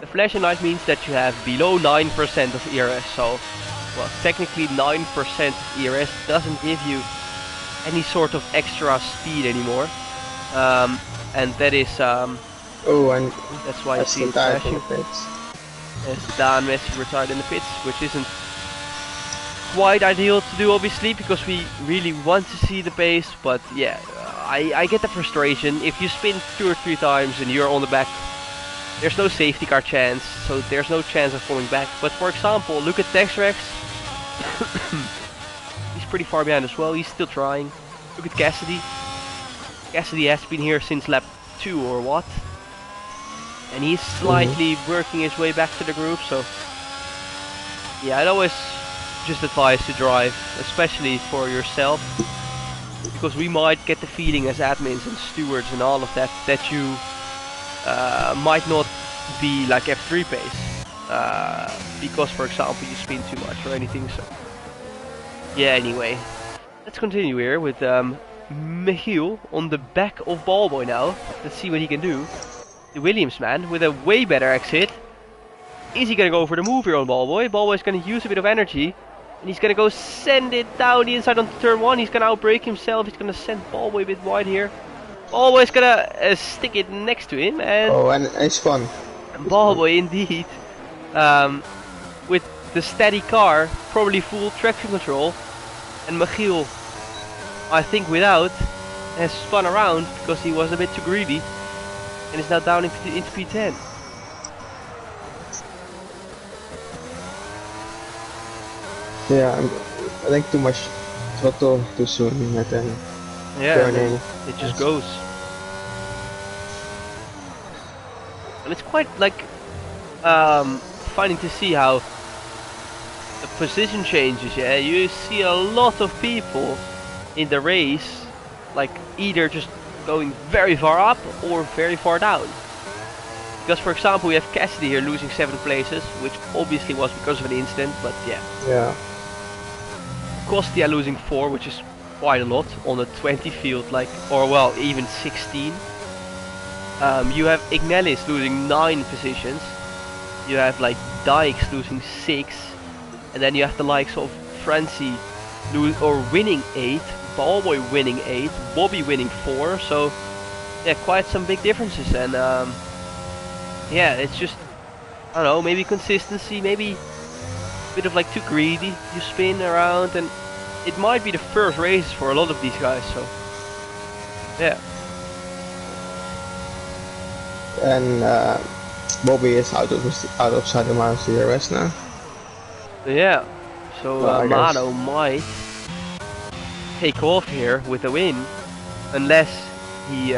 the flashing light means that you have below 9% of ERS. So, well, technically 9% ERS doesn't give you any sort of extra speed anymore. And that is and that's why you see it flashing. As Dan Messi retired in the pits, which isn't quite ideal to do, obviously, because we really want to see the pace. But yeah, I get the frustration. If you spin 2 or 3 times and you're on the back, there's no safety car chance, so there's no chance of falling back. But for example, look at Texrex. He's pretty far behind as well. He's still trying. Look at Cassidy. Cassidy has been here since lap 2 or what? and he's slightly working his way back to the group. So yeah, I'd always just advise to drive, especially for yourself, because we might get the feeling as admins and stewards and all of that that you might not be like F3 pace because, for example, you spin too much or anything. So yeah, anyway, let's continue here with Michiel on the back of Ballboy now. Let's see what he can do. The Williams man with a way better exit. Is he gonna go for the move here on Ballboy? Ballboy's gonna use a bit of energy, and he's gonna go send it down the inside onto turn 1. He's gonna outbrake himself. He's gonna send Ballboy a bit wide here. Ballboy's gonna stick it next to him, and and it's fun. Ballboy indeed, with the steady car, probably full traction control, and Michiel, I think without, has spun around because he was a bit too greedy, and is now down into P10. Yeah, I think too much throttle too soon, and then turning. It just goes. And it's quite like funny to see how the position changes. Yeah, you see a lot of people in the race, like either just going very far up or very far down. Because, for example, we have Cassidy here losing 7 places, which obviously was because of an incident, but yeah. Yeah. Kostia losing 4, which is quite a lot on a 20 field, like, or well, even 16. You have Ignelis losing 9 positions. You have like Dykes losing 6, and then you have the likes of Francie winning 8, Ballboy winning 8, Bobby winning 4. So yeah, quite some big differences, and yeah, it's just, I don't know, maybe consistency, maybe a bit of like too greedy. You spin around, and it might be the first race for a lot of these guys. So yeah. And Bobby is out of Sadamar CRS now. Yeah. So Well, Mano might take off here with a win, unless he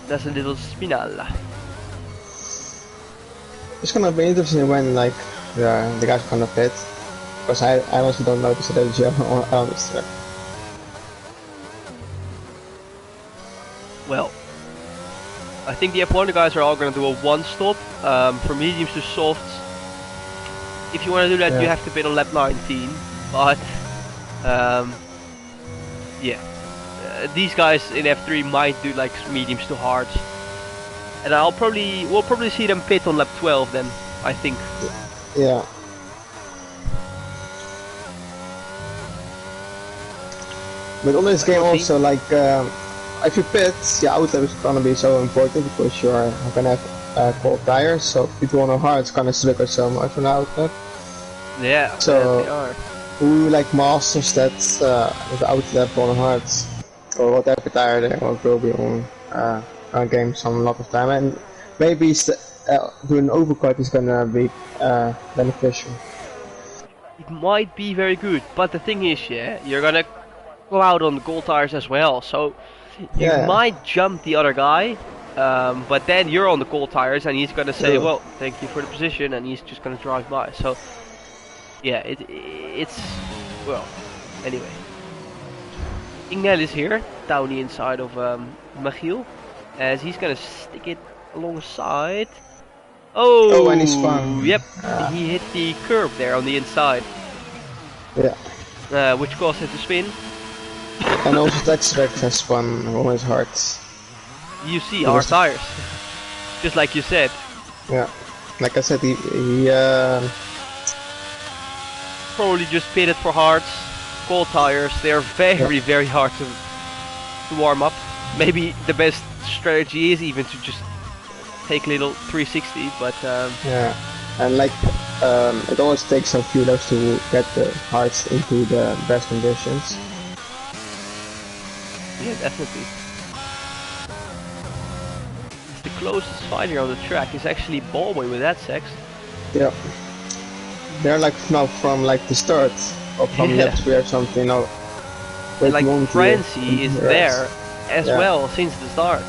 does a little spinal. It's gonna be interesting when like the guys gonna pit, because I honestly don't know the strategy on this track. Well, I think the F1 guys are all gonna do a 1-stop from mediums to softs. If you want to do that, you have to pit on lap 19. But yeah, these guys in F3 might do like mediums to hards. And we'll probably see them pit on lap 12 then, I think. Yeah. But on this game also, like, if you pit, the outlap is gonna be so important because you're gonna have cold tires, so people on the hard is gonna struggle so much on the outlap. Yeah, so they are. who like masters that with the outlap on the hard, or whatever tire they will be on game some lot of time, and maybe doing an overcut is gonna be beneficial. It might be very good, but the thing is, yeah, you're gonna go out on the gold tires as well, so you might jump the other guy, but then you're on the gold tires and he's gonna say, well, thank you for the position, and he's just gonna drive by. So yeah, it's well, anyway. Ignel is here, down the inside of Michiel, as he's gonna stick it alongside. Oh, and he's fun. Yep, he hit the curb there on the inside. Yeah. Which caused him to spin. And also Textrack has spun on his hearts. You see our tires, just like you said. Yeah, like I said, he probably just pitted for hards, cold tires. They are very hard to warm up. Maybe the best strategy is even to just take a little 360, but yeah, and like it always takes some few laps to get the hards into the best conditions. Yeah, definitely. It's the closest fight here on the track is actually Ballboy with that sex. Yeah, they're like now from like the start, or from lap 3 or something. No, like Francie is there as well since the start.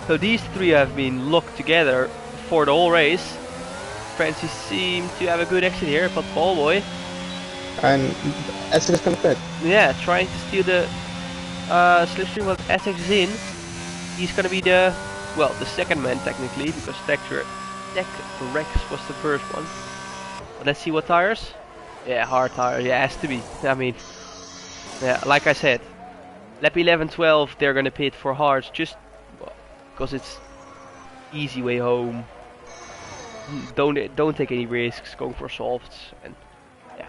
So these three have been locked together for the whole race. Francis seemed to have a good exit here, but Ballboy, And Essex is gonna pit. yeah, trying to steal the slipstream, but Essex is in. He's gonna be the second man technically, because Tech Rex was the first one. But let's see what tires. Yeah, hard tire. Yeah, has to be. I mean, yeah, like I said, lap 11, 12, they're gonna pit for hards just because it's easy way home. Don't take any risks going for softs, and yeah.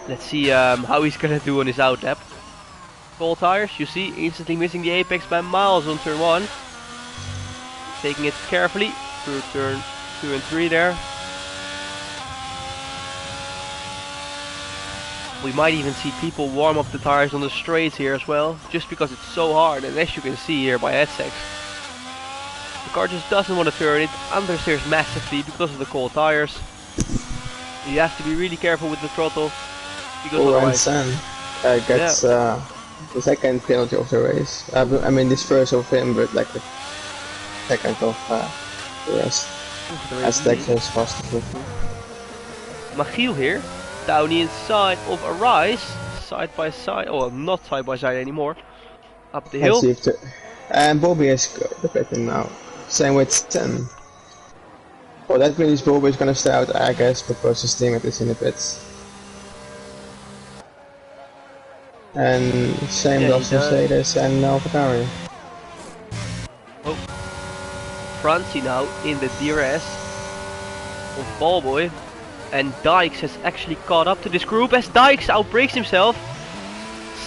Let's see how he's gonna do on his out lap. Cold tires, you see, instantly missing the apex by miles on turn 1. Taking it carefully through turn 2 and 3 there. We might even see people warm up the tires on the straights here as well, just because it's so hard, and as you can see here by Essex, the car just doesn't want to turn. It understeers massively because of the cold tires. You have to be really careful with the throttle, because otherwise... Sen gets the second penalty of the race. I mean this first of him, but like the second of the rest. As Texas is faster. Magiel here, down the inside of a rise, side by side, or not side by side anymore, up the hill. And Bobby is the pitting now. Same with Sen. Well, that means Bobby is gonna stay out, I guess, because his teammate is in the pits. And same does Mercedes and AlphaTauri. Oh, Francie now in the DRS of Ballboy, and Dykes has actually caught up to this group as Dykes outbrakes himself,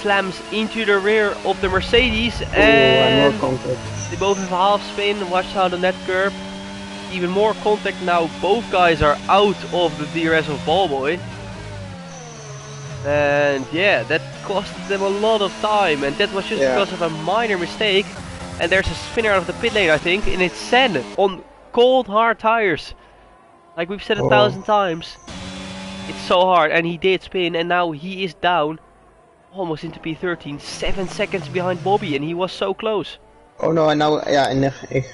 slams into the rear of the Mercedes, and they both have a half spin. Watch out on that curb. Even more contact now. Both guys are out of the DRS of Ballboy. And yeah, that cost them a lot of time, and that was just because of a minor mistake. And there's a spinner out of the pit lane, I think, and it's Sen on cold hard tires. Like we've said 1,000 times. It's so hard, and he did spin, and now he is down almost into P13, 7 seconds behind Bobby, and he was so close. Oh no, and now,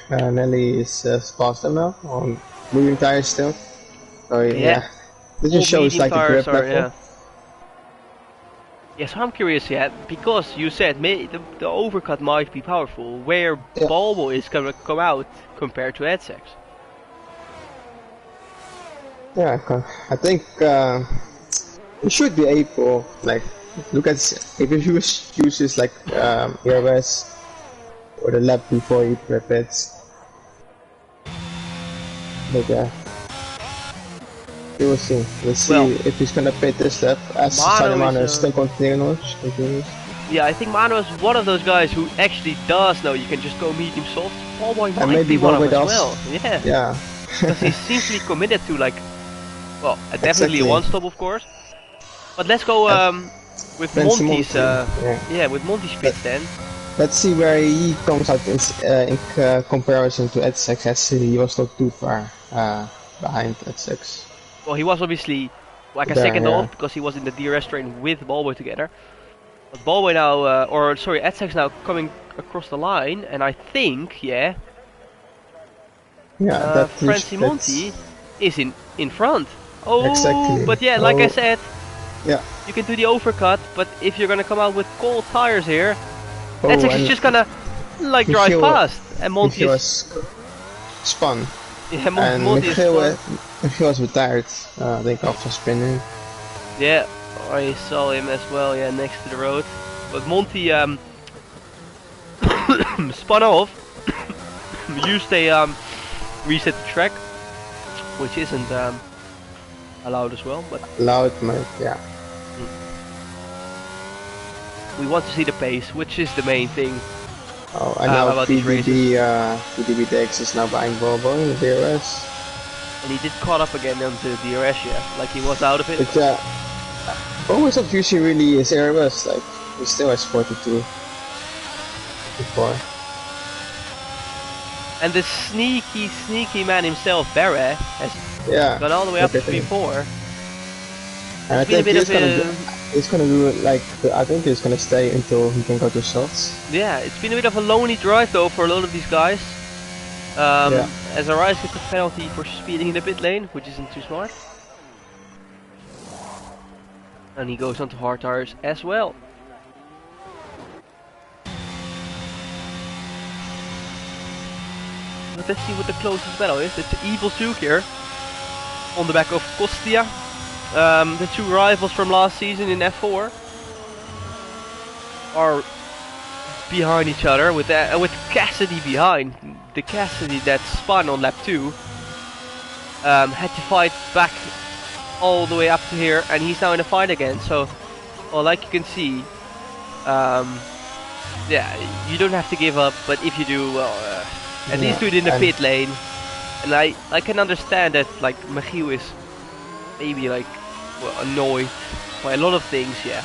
Nelly is past them now, on moving tires still. So yeah, it just shows like the grip level. Yeah, so I'm curious, because you said the overcut might be powerful, where Ballboy is gonna come out compared to Essex. Yeah, I think you should be able, like, look at if you uses like ERS or the lap before you prep it. But yeah, we will see. Let's see if he's gonna pit this lap as Mano is still continues. Yeah, I think Mano is one of those guys who actually does know you can just go medium soft. Ballboy might be one of them as well. Yeah. Because he seems to be committed to definitely a one stop, of course. But let's go with Monty's with Monty's pits then. Let's see where he comes out in comparison to Essex, as he was not too far behind Essex. Well, he was obviously like a second off because he was in the DRS train with Ballboy together. But Ballboy now, Essex now coming across the line, and I think, Francie Monty is in front. Oh, exactly. But like I said, you can do the overcut, but if you're gonna come out with cold tires here, Essex is just gonna drive past, and Monty is spun. Yeah, Monty is spun. He was retired, I think, after spinning. Yeah, I saw him as well. Yeah, next to the road. But Monty spun off. Used a reset the track, which isn't allowed as well, but allowed, we want to see the pace, which is the main thing. Oh, and now PDB Dex is now behind Ballboy in the DRS. And he did caught up again onto the DRS, like he was out of it. But Ballboy's not usually really his airbus, like he still has 42 before. And the sneaky man himself, Barra, has gone all the way up to P4. And I think He's gonna do it like, I think he's gonna stay until he can go to softs. Yeah, it's been a bit of a lonely drive though for a lot of these guys. Yeah. As Arise gets a penalty for speeding in the pit lane, which isn't too smart. And he goes onto hard tires as well. But let's see what the closest battle is. It's Evil Zook here on the back of Kostia. The two rivals from last season in F4 are behind each other with Cassidy behind. The Cassidy that spun on lap 2 had to fight back all the way up to here, and he's now in a fight again. So, well, like you can see, yeah, you don't have to give up, but if you do, well, at least do it in the pit lane. And I can understand that, like, Michiel is maybe like, well, annoyed by a lot of things, yeah.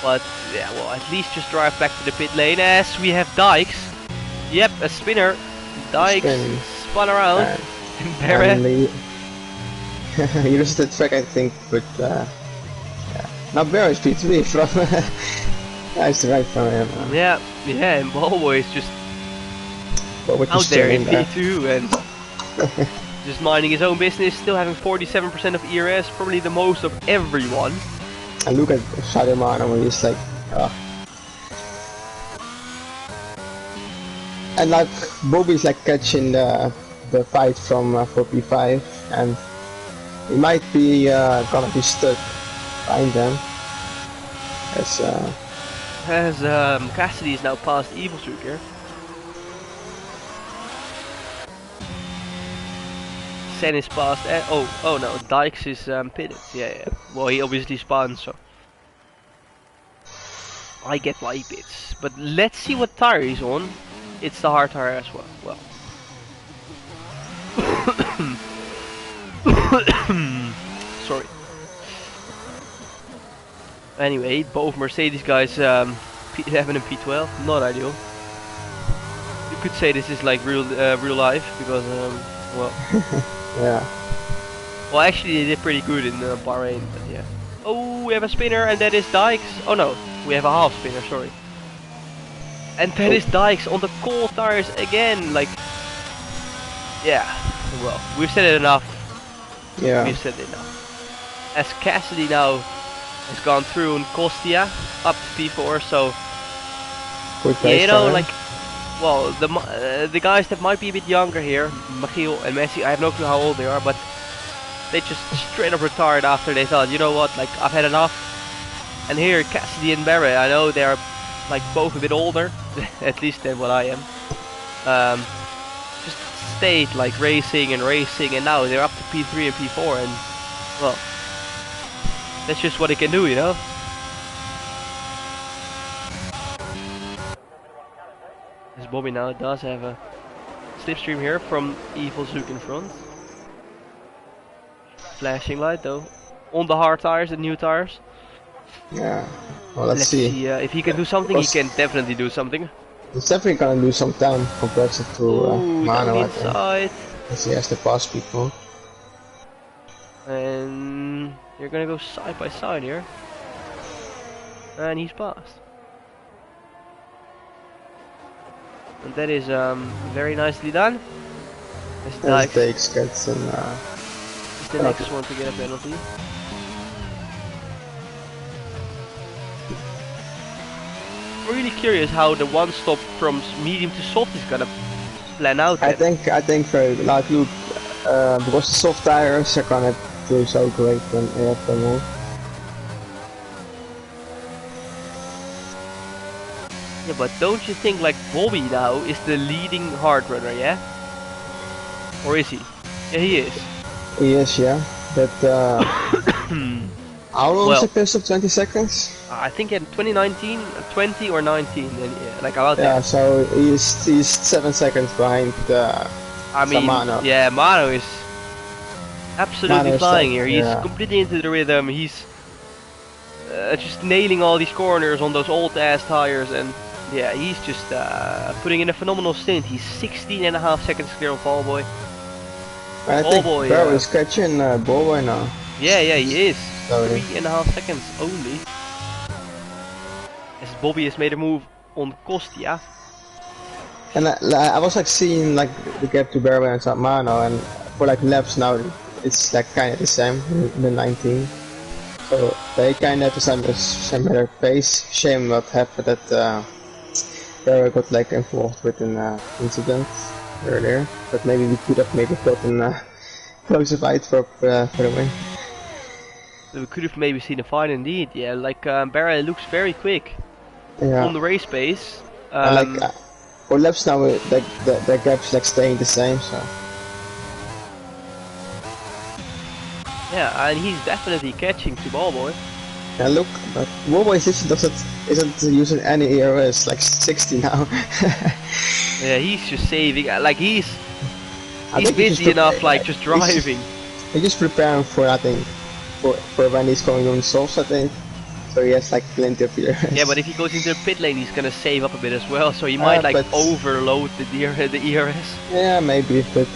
But yeah, well, at least just drive back to the pit lane as we have Dykes. Yep, a spinner. Dykes spun around. And Barrett. He lost the track, I think, but yeah. Now Barrett's P3 from. Nice to ride from him. Yeah, and Ballboy is just out there in P2 and just minding his own business, still having 47% of ERS, probably the most of everyone. And look at Shadowman when he's like, and like Bobby's like catching the fight from for P5, and he might be gonna be stuck behind them. As Cassidy is now past Evil Zook here. Sen is past. Oh no, Dykes is pitted. Yeah. Well, he obviously spun, so I get why he pits. But let's see what tire he's on. It's the hard tire as well. Sorry. Anyway, both Mercedes guys, P11 and P12, not ideal. You could say this is like real life because, well. Yeah. Well, actually, they did pretty good in Bahrain, but yeah. Oh, we have a spinner, and that is Dykes. Oh no, we have a half spinner. Sorry. And that is Dykes on the cold tires again. Like, yeah. Well, we've said it enough. Yeah. We've said it enough. As Cassidy now has gone through and Kostia up to P4, so yeah, you know, like, well, the guys that might be a bit younger here, Michiel and Messi, I have no clue how old they are, but they just straight up retired after they thought, you know what, like, I've had enough. And here, Cassidy and Barrett, I know they are like both a bit older, at least than what I am. Just stayed like racing, and now they're up to P3 and P4, and well, that's just what they can do, you know. As Bobby now does have a slipstream here from Evil Zook in front. Flashing light though, on the hard tires, the new tires. Yeah. Well, let's see. If he can do something, he can definitely do something. He's definitely gonna do some time compared to Mano, I think. Because he has to pass people. And you're gonna go side by side here. And he's passed. And that is very nicely done. As Dykes gets in. He's the next one to get a penalty. I'm really curious how the one stop from medium to soft is gonna plan out. I think very like look, because the soft tires are gonna do so great when they have to move. Yeah, but don't you think like Bobby now is the leading hard runner, yeah? Or is he? Yeah, he is. He is, yeah. But how long is the piss of 20 seconds? I think in 2019, 20 or 19, yeah, like about that. Yeah, so he's 7 seconds behind. I mean, Mano. yeah, Mano is absolutely flying here. He's yeah. completely into the rhythm. He's just nailing all these corners on those old ass tires, and yeah, he's just putting in a phenomenal stint. He's 16.5 seconds clear of Ballboy. I think Barrow is catching Ballboy now. Yeah, he is. Slowly. 3.5 seconds only. As Bobby has made a move on Kostia. And I was like seeing like the gap to Barrow and Mano, and for like laps now it's like kind of the same in the 19. So they kind of have the same better pace. Shame what happened that Barrow got like involved with an incident earlier, but maybe we could have maybe gotten closer fight for the win. We could have maybe seen a fight indeed. Yeah, like Barra looks very quick on the race pace. And like for laps now, the gap's like staying the same. So yeah, and he's definitely catching to Ballboy. yeah, look, but Ballboy isn't using any ERS, like 60 now. Yeah, he's just saving. Like he's busy enough, like just driving. He's just preparing for I think for when he's going on softs, I think. So he has like plenty of ERS. Yeah, but if he goes into the pit lane, he's gonna save up a bit as well. So he might like overload the ERS. Yeah, maybe, but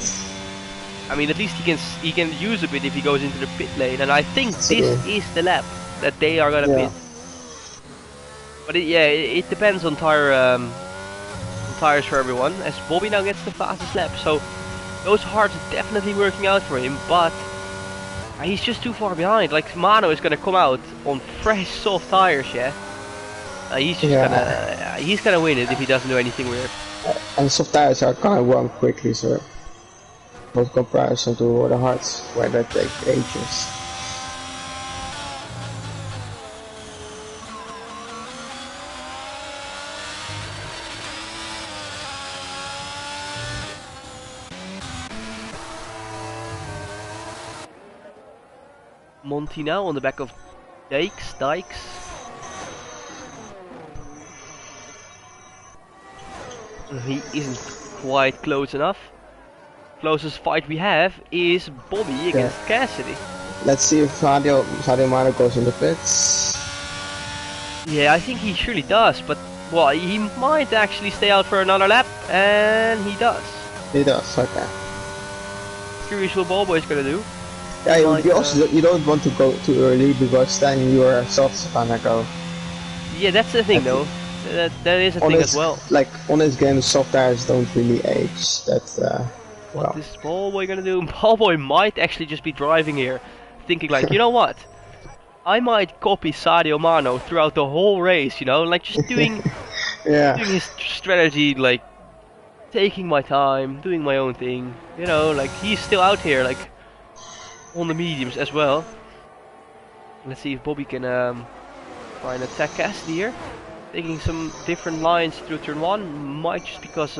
I mean, at least he can use a bit if he goes into the pit lane. And I think this is the lap that they are gonna pit. But it depends on tires for everyone. As Bobby now gets the fastest lap, so those hards are definitely working out for him. But he's just too far behind. Like Mano is gonna come out on fresh soft tires, yeah. He's just he's gonna win it if he doesn't do anything weird. And soft tires are kind of warm quickly, so in comparison to the hards where they take ages. Monty now on the back of Dykes. He isn't quite close enough. Closest fight we have is Bobby against Cassidy. Let's see if Sadio Mano goes in the pits. Yeah, I think he surely does, but well, he might actually stay out for another lap, and he does. He does, okay. Curious what Ballboy's gonna do. Yeah, you don't want to go too early because then your softs gonna go. Yeah, that's the thing though. That is a thing as well. Like on this game, soft tires don't really age. What is Ballboy gonna do? Ballboy might actually just be driving here, thinking like, you know what? I might copy Sadio Mano throughout the whole race, you know, like just doing, doing his strategy, like taking my time, doing my own thing, you know, like he's still out here, like on the mediums as well. Let's see if Bobby can try and attack Cassidy here, taking some different lines through turn 1, might just because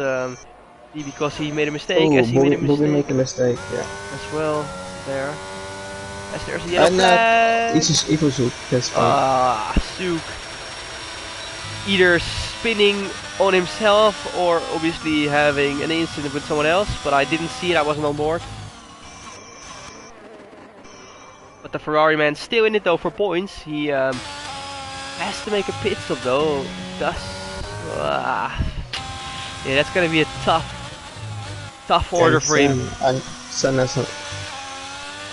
he made a mistake. Bobby made a mistake, yeah. As well, there. As there's a yellow flag. It's just evil Zook, that's fine. Zook. Either spinning on himself or obviously having an incident with someone else, but I didn't see it, I wasn't on board. But the Ferrari man still in it though for points. He has to make a pit stop though. Yeah, that's gonna be a tough order for him. And Senna's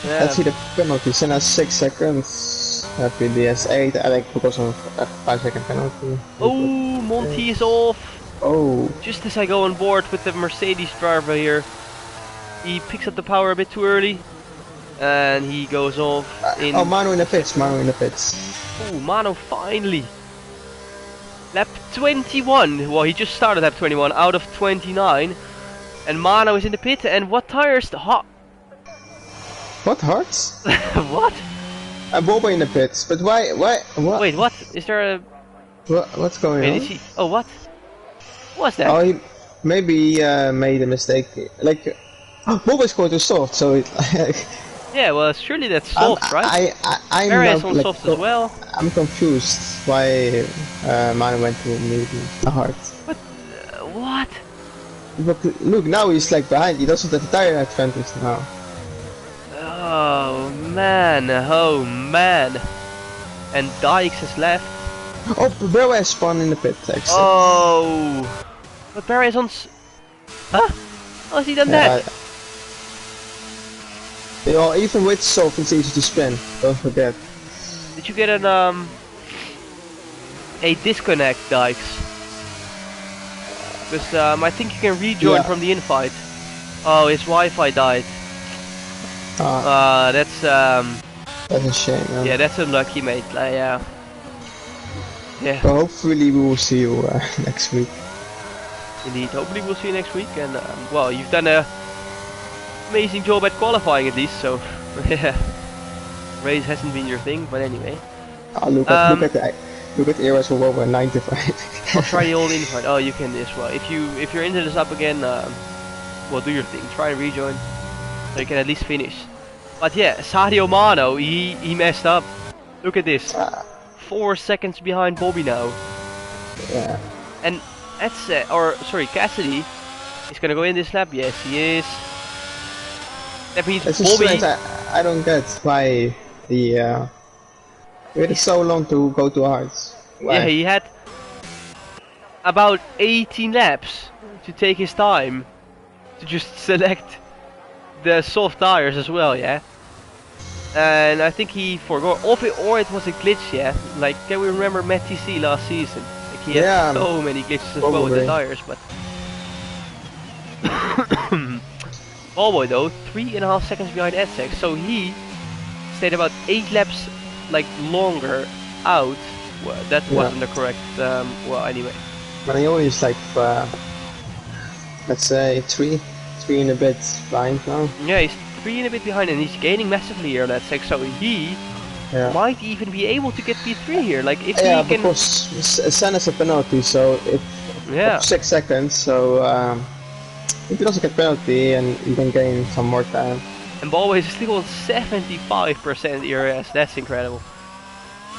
let's see the penalty. Senna's 6 seconds. Happy has 8, I think, because of a 5-second penalty. Oh, Monty is off. Oh. Just as I go on board with the Mercedes driver here, he picks up the power a bit too early, and he goes off. Oh, Mano in the pits. Oh, Mano finally. Lap 21. Well, he just started lap 21 out of 29, and Mano is in the pit. And what tires? What hearts? What? I'm Boba in the pits, but why? What? Wait, what? Is there a... What's going on? Is he... Oh, what? What's that? Oh, he maybe made a mistake. Like, Boba's going to soft, so it... yeah, well, surely that's soft, right? I'm Marius on soft as well. I'm confused why Manu went to medium hard. But, what? Look, now he's like behind, he doesn't have the tire advantage now. Oh man, and Dykes has left. Oh, Barrow has spawned in the pit, actually. Oh, but Barrow is on... Huh? How has he done that? Yeah, even with soft it's easy to spin, don't forget. Did you get an a disconnect, Dykes? Because I think you can rejoin from the invite. Oh, his Wi-Fi died. That's a shame. yeah, that's unlucky, mate. Yeah. Yeah. Well, hopefully we will see you next week. Indeed. Hopefully we'll see you next week. And well, you've done a amazing job at qualifying at least. So yeah, race hasn't been your thing, but anyway. Look at Eras who were 95. I'll try the old invite. Oh, you can as well. If your internet is up again, well, do your thing. Try and rejoin, so you can at least finish. But yeah, Sadio Mano, he messed up. Look at this. 4 seconds behind Bobby now. Yeah. And that's Cassidy is gonna go in this lap. Yes, he is. That means It's Bobby. I don't get why the waited so long to go to Hearts. Why? Yeah, he had about 18 laps to take his time to just select the soft tires as well, yeah. And I think he forgot, or it was a glitch, yeah. Like, can we remember Matt TC last season? Like, he had so many glitches as well with the tires, but. Ballboy though, 3.5 seconds behind Edsex, so he stayed about 8 laps, like, longer out. Well, that wasn't the correct. Well, anyway. But he only is like, let's say three and a bit behind now. Yeah, he's 3 and a bit behind, and he's gaining massively here. Let's say so. He might even be able to get P3 here. Like if he can. Because Sen has a penalty, so if 6 seconds. So if he doesn't get penalty, and you can gain some more time. And Ballboy is still on 75% ERS. That's incredible.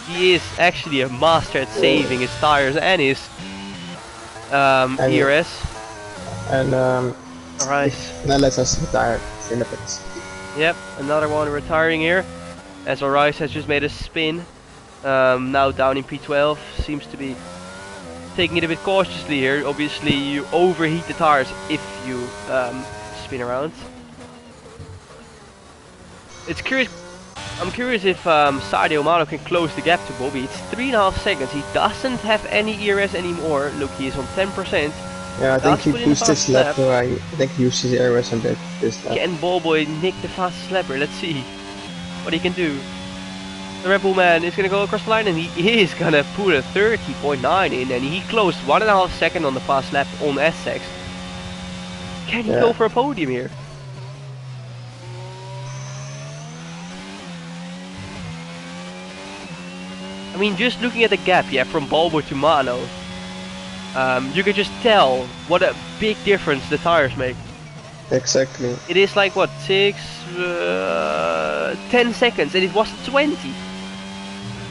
He is actually a master at saving his tires and his ERS. And alright. Nellis has retired in the pits. Yep, another one retiring here. As Orice has just made a spin. Now down in P12. Seems to be taking it a bit cautiously here. Obviously you overheat the tires if you spin around. It's curious. I'm curious if Sadio Mano can close the gap to Bobby. It's 3.5 seconds. He doesn't have any ERS anymore. Look, he is on 10%. Yeah, I think he pushed this lap. I think he used his ERS a bit this lap. Can Ballboy nick the fastest lapper? Let's see what he can do. The Red Bull man is gonna go across the line, and he is gonna put a 30.9 in, and he closed 1.5 seconds on the fast lap on Essex. Can he go for a podium here? I mean, just looking at the gap, from Ballboy to Mano, you can just tell what a big difference the tires make. Exactly. It is like what, 10 seconds, and it was 20.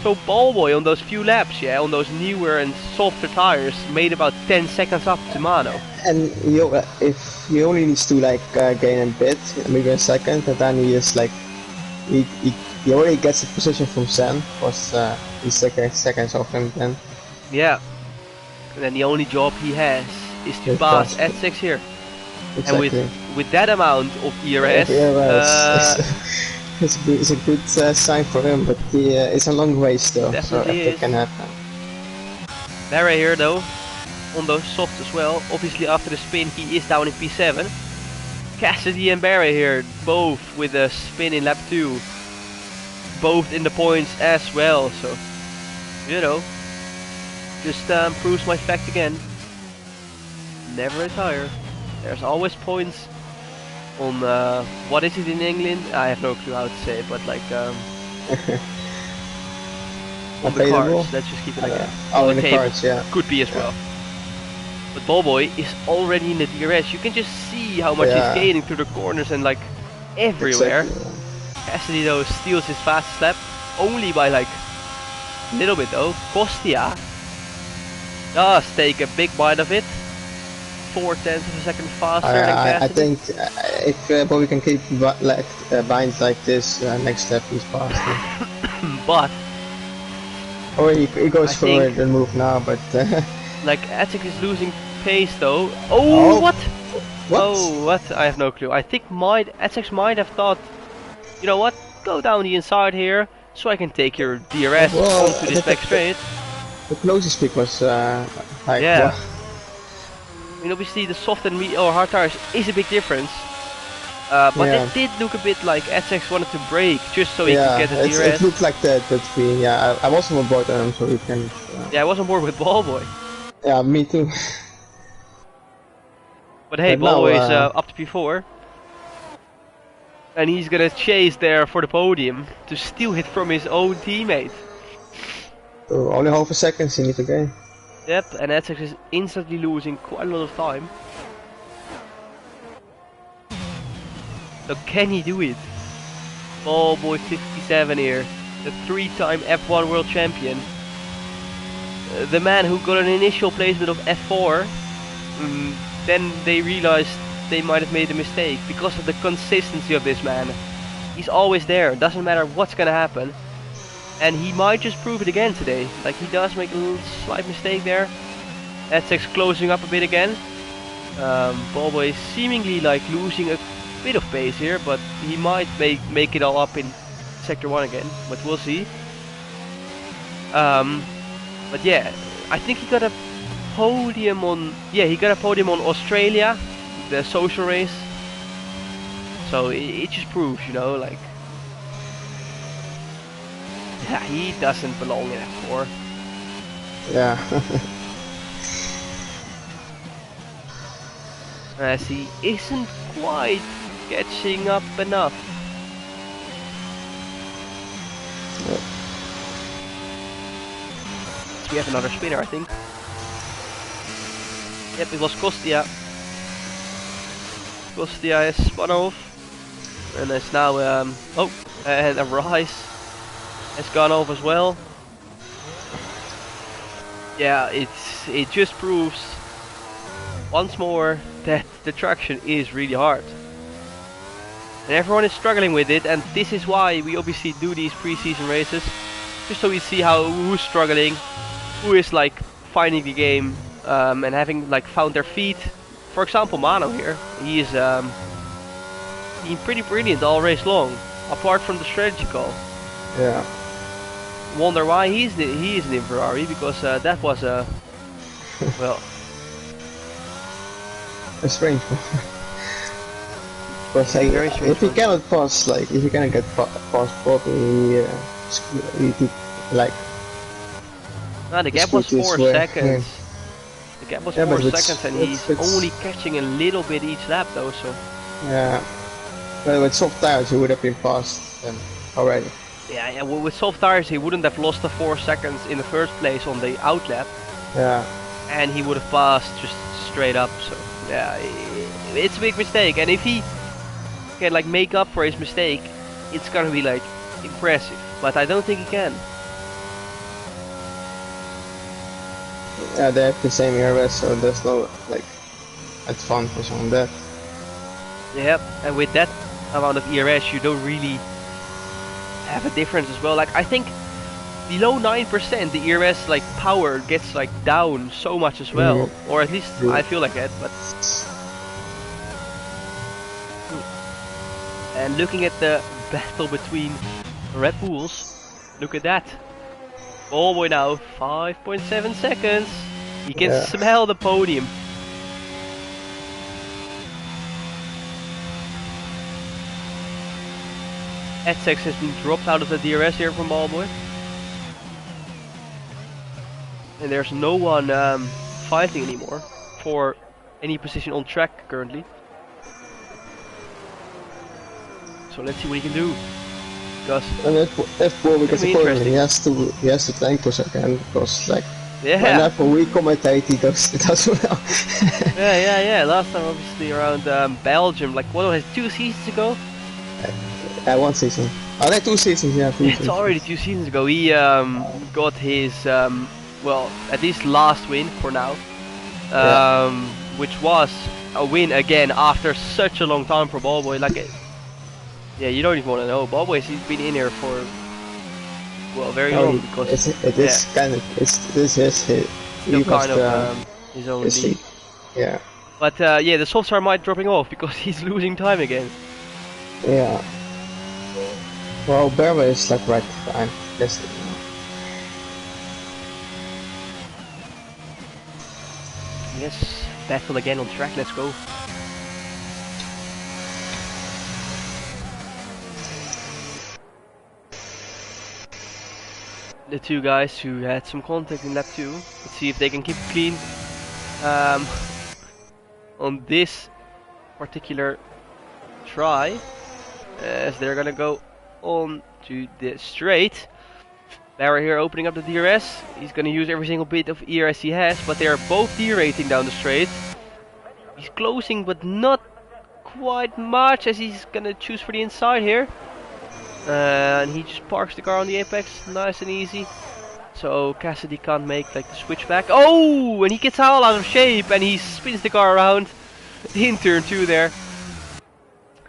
So Ballboy on those few laps, on those newer and softer tires, made about 10 seconds up to Mano. And if he only needs to gain a bit, maybe a second, and then he is like, he already gets a position from Sen, because he's seconds off him then. Yeah. And then the only job he has is to pass Edsex here. Exactly. And with that amount of ERS, it's a good sign for him, but it's a long race still, so it can happen. Barry here though, on those softs as well. Obviously after the spin he is down in P7. Cassidy and Barry here, both with a spin in lap 2. Both in the points as well, so, you know, just proves my fact again. Never retire. There's always points on, what is it in England? I have no clue how to say it, but like, on the cards, let's just keep it like that. On the cards, could be as well. But Ballboy is already in the DRS. You can just see how much he's gaining through the corners and like everywhere. Exactly. Cassidy though steals his fastest lap, only by like a little bit though. Kostia does take a big bite of it. 0.4 of a second faster than Cassidy. I think if Bobby can keep binds like this, next lap he's faster. But or he goes for the move now, but like Attic is losing pace though. Oh, what? Oh, what? I have no clue. I think Attic might have thought, you know what? Go down the inside here, so I can take your DRS Well, onto this back straight. the closest peak was like Yeah. well, I mean, obviously the soft and or hard tires is a big difference. But yeah. it did look a bit like SX wanted to brake just so he could Yeah, get the it DRS. looked like that tree. Yeah, I was on board them, so you can. Yeah, I was on board with Ballboy. Yeah, me too. But hey, But now, Ballboy is up to P4. And he's gonna chase there for the podium to steal it from his own teammate. so only half a second you need to gain. Yep, and SX is instantly losing quite a lot of time. So can he do it? Ballboy 57 here, the 3-time F1 World Champion. The man who got an initial placement of F4. Then they realized they might have made a mistake because of the consistency of this man. He's always there, doesn't matter what's gonna happen. And he might just prove it again today. Like, he does make a little slight mistake there. SX closing up a bit again. Ballboy is seemingly like losing a bit of pace here, but he might make it all up in Sector 1 again, but we'll see. But yeah, I think he got a podium on, he got a podium on Australia, the social race. So it just proves, you know, like, yeah, he doesn't belong in F4. Yeah. As he isn't quite catching up enough. Yep. So we have another spinner, I think. Yep, it was Kostia. Kostia is spun off. And it's now, and a Rise has gone off as well. Yeah, it just proves once more that the traction is really hard. And everyone is struggling with it, and this is why we obviously do these pre-season races. Just so we see who's struggling, who is like finding the game, and having like found their feet. For example, Mano here, he is being pretty brilliant all race long, apart from the strategy call. Yeah. Wonder why he isn't in Ferrari, because that was a well, a strange one. Because very strange if he one. cannot pass, like if he cannot get past 40, he could like. No, the gap was 4 seconds. Yeah. The gap was Yeah, 4 but seconds, and he's only catching a little bit each lap though. So Yeah. But with soft tires, he would have been fast then already. yeah, with soft tires he wouldn't have lost the 4 seconds in the first place on the out lap. Yeah. And he would have passed just straight up. So yeah, it's a big mistake. And if he can like make up for his mistake, it's gonna be like impressive. But I don't think he can. Yeah, they have the same ERS, so there's no like advantage on that. Yep, and with that amount of ERS, you don't really have a difference as well. Like, I think below 9%, the ERS like power gets like down so much as well, or at least I feel like that. But and looking at the battle between Red Bulls, look at that. Ballboy now 5.7 seconds. He can smell the podium. SX has been dropped out of the DRS here from Ballboy. And there's no one fighting anymore for any position on track currently. So let's see what he can do. Because if Ballboy gets a podium, he has to tank for a second, because like whenever we commentate, he does well. yeah. Last time obviously around Belgium, like what was it, 2 seasons ago? 1 season. Oh, no, 2 seasons, yeah. It's already 2 seasons ago. He got his, well, at least last win for now. Which was a win again after such a long time for Ballboy. Like, yeah, you don't even want to know. Ballboy's he's been in here for, well, very long. Because it is kind of, this is still kind of his own league. Yeah. But yeah, the softs are might dropping off because he's losing time again. Yeah. Well, Berma is like right behind. Yes. Yes, battle again on track, let's go. The two guys who had some contact in lap 2. Let's see if they can keep it clean. On this particular try, as they're gonna go on to the straight. Barra here opening up the DRS. He's gonna use every single bit of ERS he has, but they are both derating down the straight. He's closing, but not quite much, as he's gonna choose for the inside here. And he just parks the car on the apex, nice and easy. So Cassidy can't make like the switch back. Oh, and he gets all out of shape and he spins the car around in turn 2 there.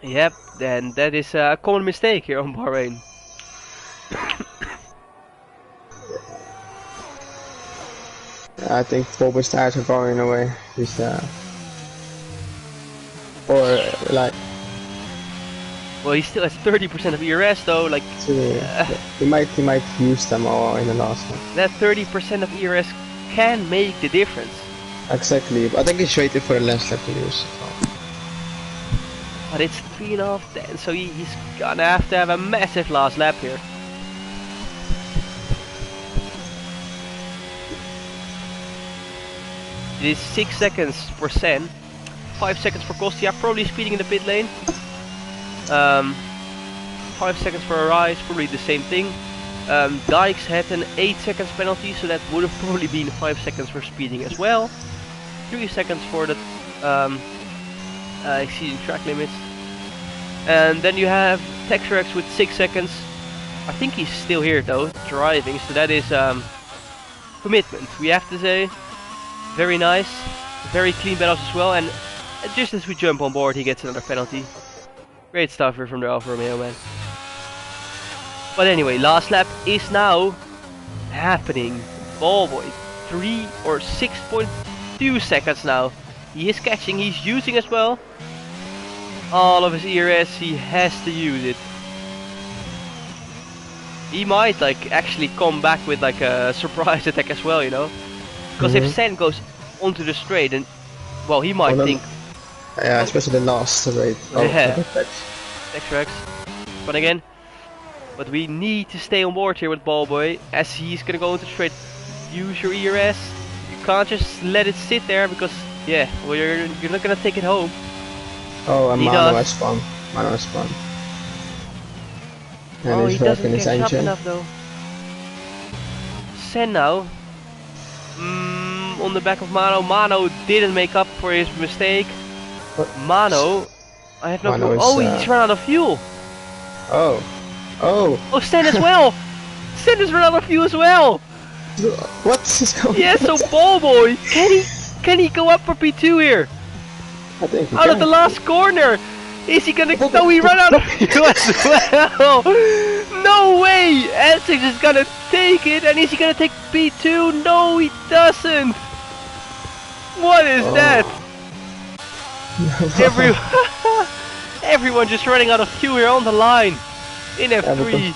Yep, then that is a common mistake here on Bahrain. I think Boba's tires are going away. He's or like. Well, he still has 30% of ERS though. Like he might use them all in the last one. That 30% of ERS can make the difference. Exactly. I think he's waiting for the last lap to use. But it's 3.5 then, so he's gonna have to have a massive last lap here. It is 6 seconds for Sen, 5 seconds for Kostia, probably speeding in the pit lane. 5 seconds for Arise, probably the same thing. Dykes had an 8 seconds penalty, so that would have probably been 5 seconds for speeding as well. 3 seconds for the exceeding track limits. And then you have Texrex with 6 seconds. I think he's still here though, driving, so that is commitment, we have to say. Very nice, very clean battles as well, and just as we jump on board he gets another penalty. Great stuff here from the Alfa Romeo man. But anyway, last lap is now happening. Ballboy, 3 or 6.2 seconds now. He is catching, he's using as well. All of his ERS, he has to use it. He might like actually come back with like a surprise attack as well, you know. Because if Sen goes onto the straight, and well, he might think. Yeah, especially the last straight. Oh, yeah. X-Rex. But again, but we need to stay on board here with Ballboy, as he's gonna go into straight. Use your ERS. You can't just let it sit there because yeah, well you're not gonna take it home. Oh, and Mano has spun. Mano has spun. And he doesn't get sharp enough though. Sen now. On the back of Mano. Mano didn't make up for his mistake. What? Mano, I have no clue. Oh, he's run out of fuel. Oh. Oh. Oh, Sen as well. Sen has run out of fuel as well. What is going on? Yeah, so Ballboy, can he go up for P2 here? I think he out can. of the last corner. Is he gonna? No, he ran out of fuel as well. No way! Essex is gonna take it, and is he gonna take P2? No, he doesn't. What is that? Everyone just running out of fuel here on the line in F3.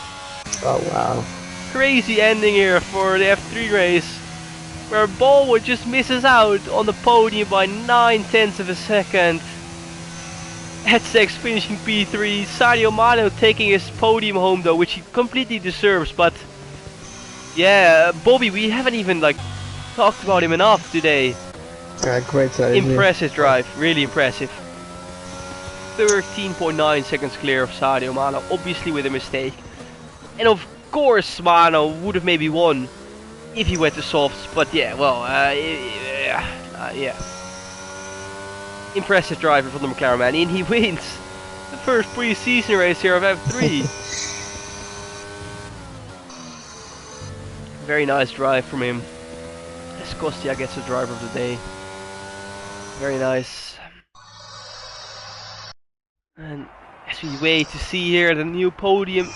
Oh wow! Crazy ending here for the F3 race, where Ballwood just misses out on the podium by 9/10 of a second. Essex finishing P3, Sadio Mano taking his podium home though, which he completely deserves. But yeah, Bobby, we haven't even like talked about him enough today. Great. Impressive drive, really impressive. 13.9 seconds clear of Sadio Mano, obviously with a mistake. And of course Mano would have maybe won if he went to softs, but yeah, well, yeah. Impressive driver from the McLaren man, and he wins the first pre-season race here of F3. Very nice drive from him. As Kostia gets the driver of the day. Very nice. And as we wait to see here the new podium.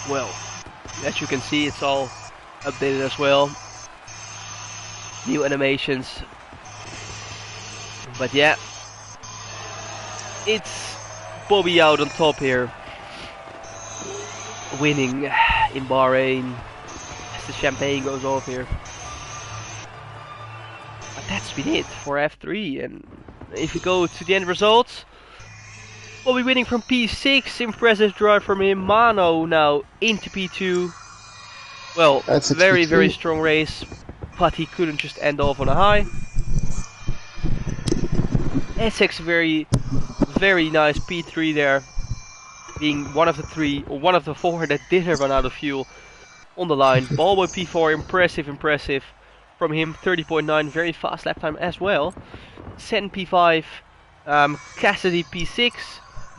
Well, as you can see, it's all updated as well. New animations. But yeah, it's Bobby out on top here, winning in Bahrain as the champagne goes off here. But that's been it for F3, and if you go to the end results, Bobby winning from P6, impressive drive from him. Mano now into P2. Well, That's very, very 63. strong race, but he couldn't just end off on a high. Essex very, very nice P3 there, being one of the three, or one of the four that didn't run out of fuel on the line. Ballboy P4, impressive, impressive from him, 30.9, very fast lap time as well. Sen P5, Cassidy P6,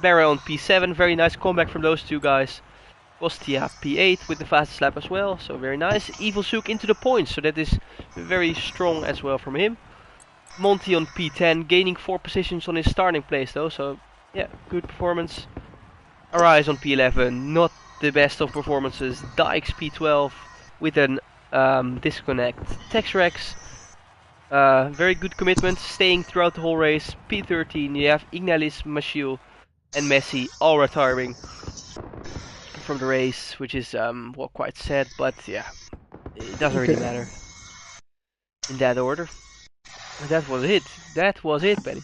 Barry on P7, very nice comeback from those two guys. Kostia P8 with the fastest lap as well, so very nice. Evil Sook into the points, so that is very strong as well from him. Monty on P10, gaining 4 positions on his starting place though, so yeah, good performance. Arise on P11, not the best of performances. Dykes P12 with an disconnect. Texrex, very good commitment, staying throughout the whole race. P13, you have Ignalis, Machiel and Messi all retiring from the race, which is well, quite sad, but yeah, it doesn't really matter in that order. And that was it. That was it, Benny.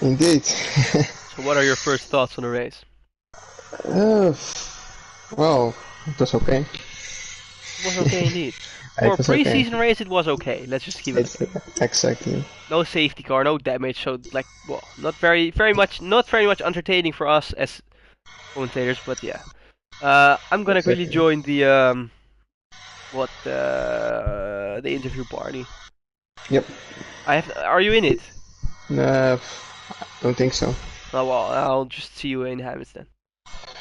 Indeed. So what are your first thoughts on the race? uh, well, it was okay. It was okay indeed. For It a was okay. pre-season race, it was okay. Let's just keep it It's like that. exactly. No safety car, no damage, so like, well, not very much entertaining for us as commentators, but yeah. I'm gonna quickly Exactly. join the the interview party. Yep. Are you in it? Uh, don't think so. Oh well, I'll just see you in Hammonds then.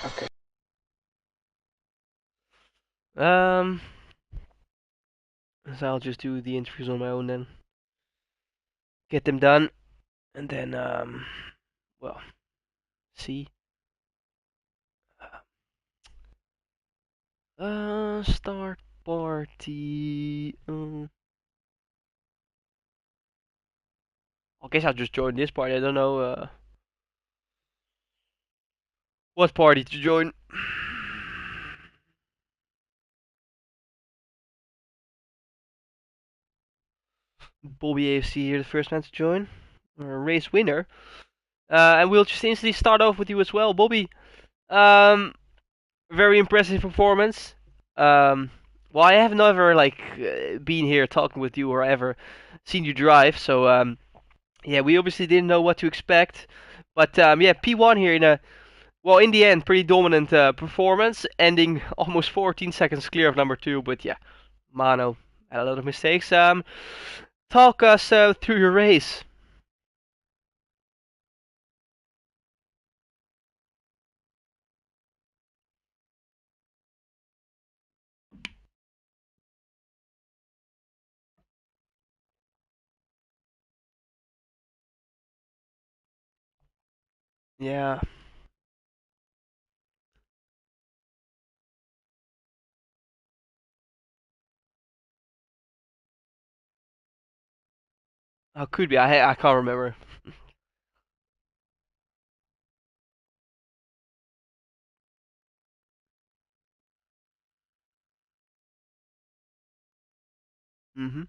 Okay. Um, so I'll just do the interviews on my own then. Get them done, and then well, see. Start party. I guess I'll just join this party. I don't know what party to join. Bobby AFC here, the first man to join. Race winner. And we'll just instantly start off with you as well, Bobby. Um, very impressive performance. Well, I have never like been here talking with you or ever seen you drive, so yeah, we obviously didn't know what to expect. But yeah, P1 here in a well, in the end, pretty dominant performance, ending almost 14 seconds clear of number 2. But yeah, Mano had a lot of mistakes. Talk us through your race. Yeah. How could be? I can't remember. Mhm.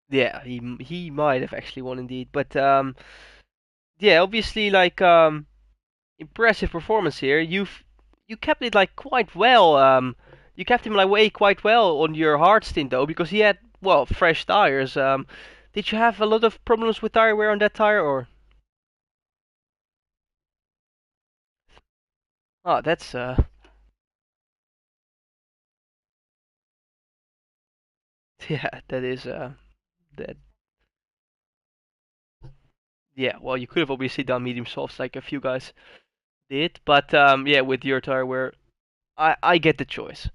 Yeah, he might have actually won indeed, but yeah, obviously like impressive performance here. You kept it like quite well. You kept him like way quite well on your hard stint though, because he had well fresh tires. Did you have a lot of problems with tire wear on that tire, or? Oh, that's yeah, that is that yeah. Well, you could have obviously done medium softs like a few guys did, but yeah, with your tire wear, I get the choice.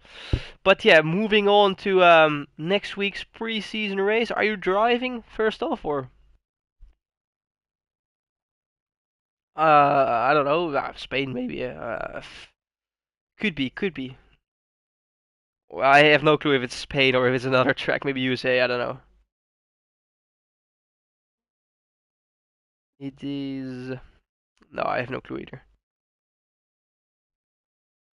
But yeah, moving on to next week's pre-season race. Are you driving first off, or I don't know, Spain maybe. Could be, could be. I have no clue if it's Spain or if it's another track, maybe USA, I don't know. It is. No, I have no clue either.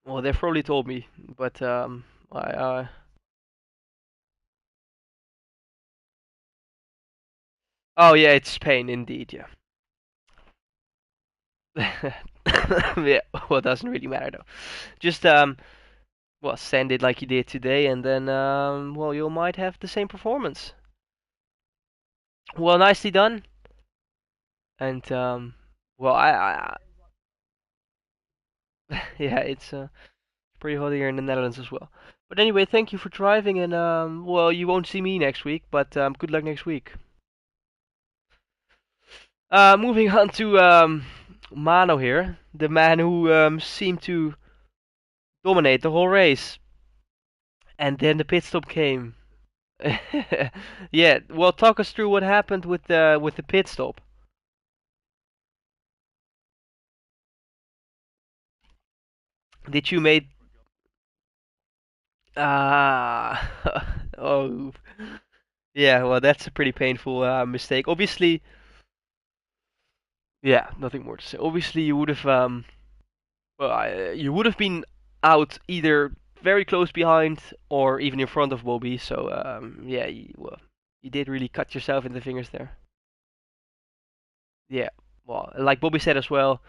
Well, they've probably told me, but I oh yeah, it's Spain indeed, yeah. Yeah, well, it doesn't really matter though. Just well, send it like you did today, and then well, you might have the same performance. Well, nicely done, and well, yeah, it's pretty hot here in the Netherlands as well. But anyway, thank you for driving, and well, you won't see me next week, but good luck next week. Moving on to Mano here, the man who seemed to dominate the whole race, and then the pit stop came. Yeah, well, talk us through what happened with the pit stop. Did you made ah oh yeah, well, that's a pretty painful mistake. Obviously, yeah, nothing more to say. Obviously, you would have well, you would have been out either very close behind or even in front of Bobby. So yeah, well, you did really cut yourself in the fingers there. Yeah, well, like Bobby said as well,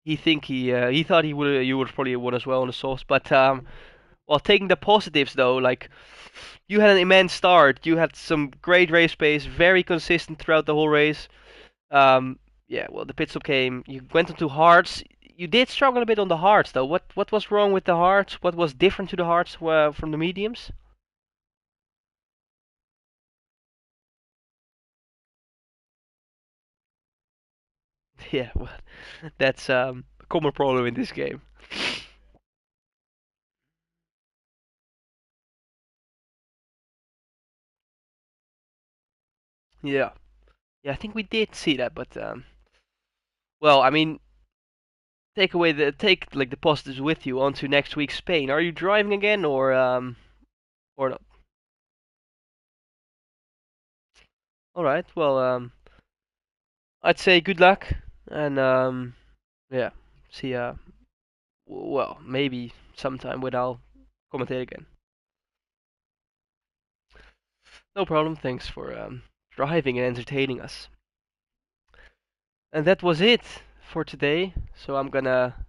he thought he would you would probably won as well on the softs, but well, taking the positives though, like you had an immense start, you had some great race pace, very consistent throughout the whole race. Um, yeah, well, the pit stop came. You went into hards. You did struggle a bit on the hards, though. What was wrong with the hards? What was different to the hards from the mediums? Yeah, well, that's a common problem in this game. Yeah, yeah, I think we did see that, but well, I mean, take like the positives with you onto next week's Spain. Are you driving again or not? All right, well, I'd say good luck and yeah, see well, maybe sometime when I'll commentate again. No problem. Thanks for driving and entertaining us. And that was it for today. So I'm gonna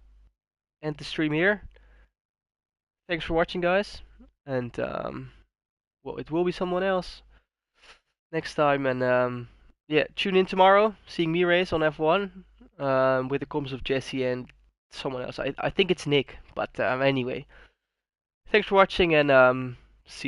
end the stream here. Thanks for watching, guys. And well, it will be someone else next time. And yeah, tune in tomorrow, seeing me race on F1 with the comms of Jesse and someone else. I think it's Nick. But anyway, thanks for watching and see you.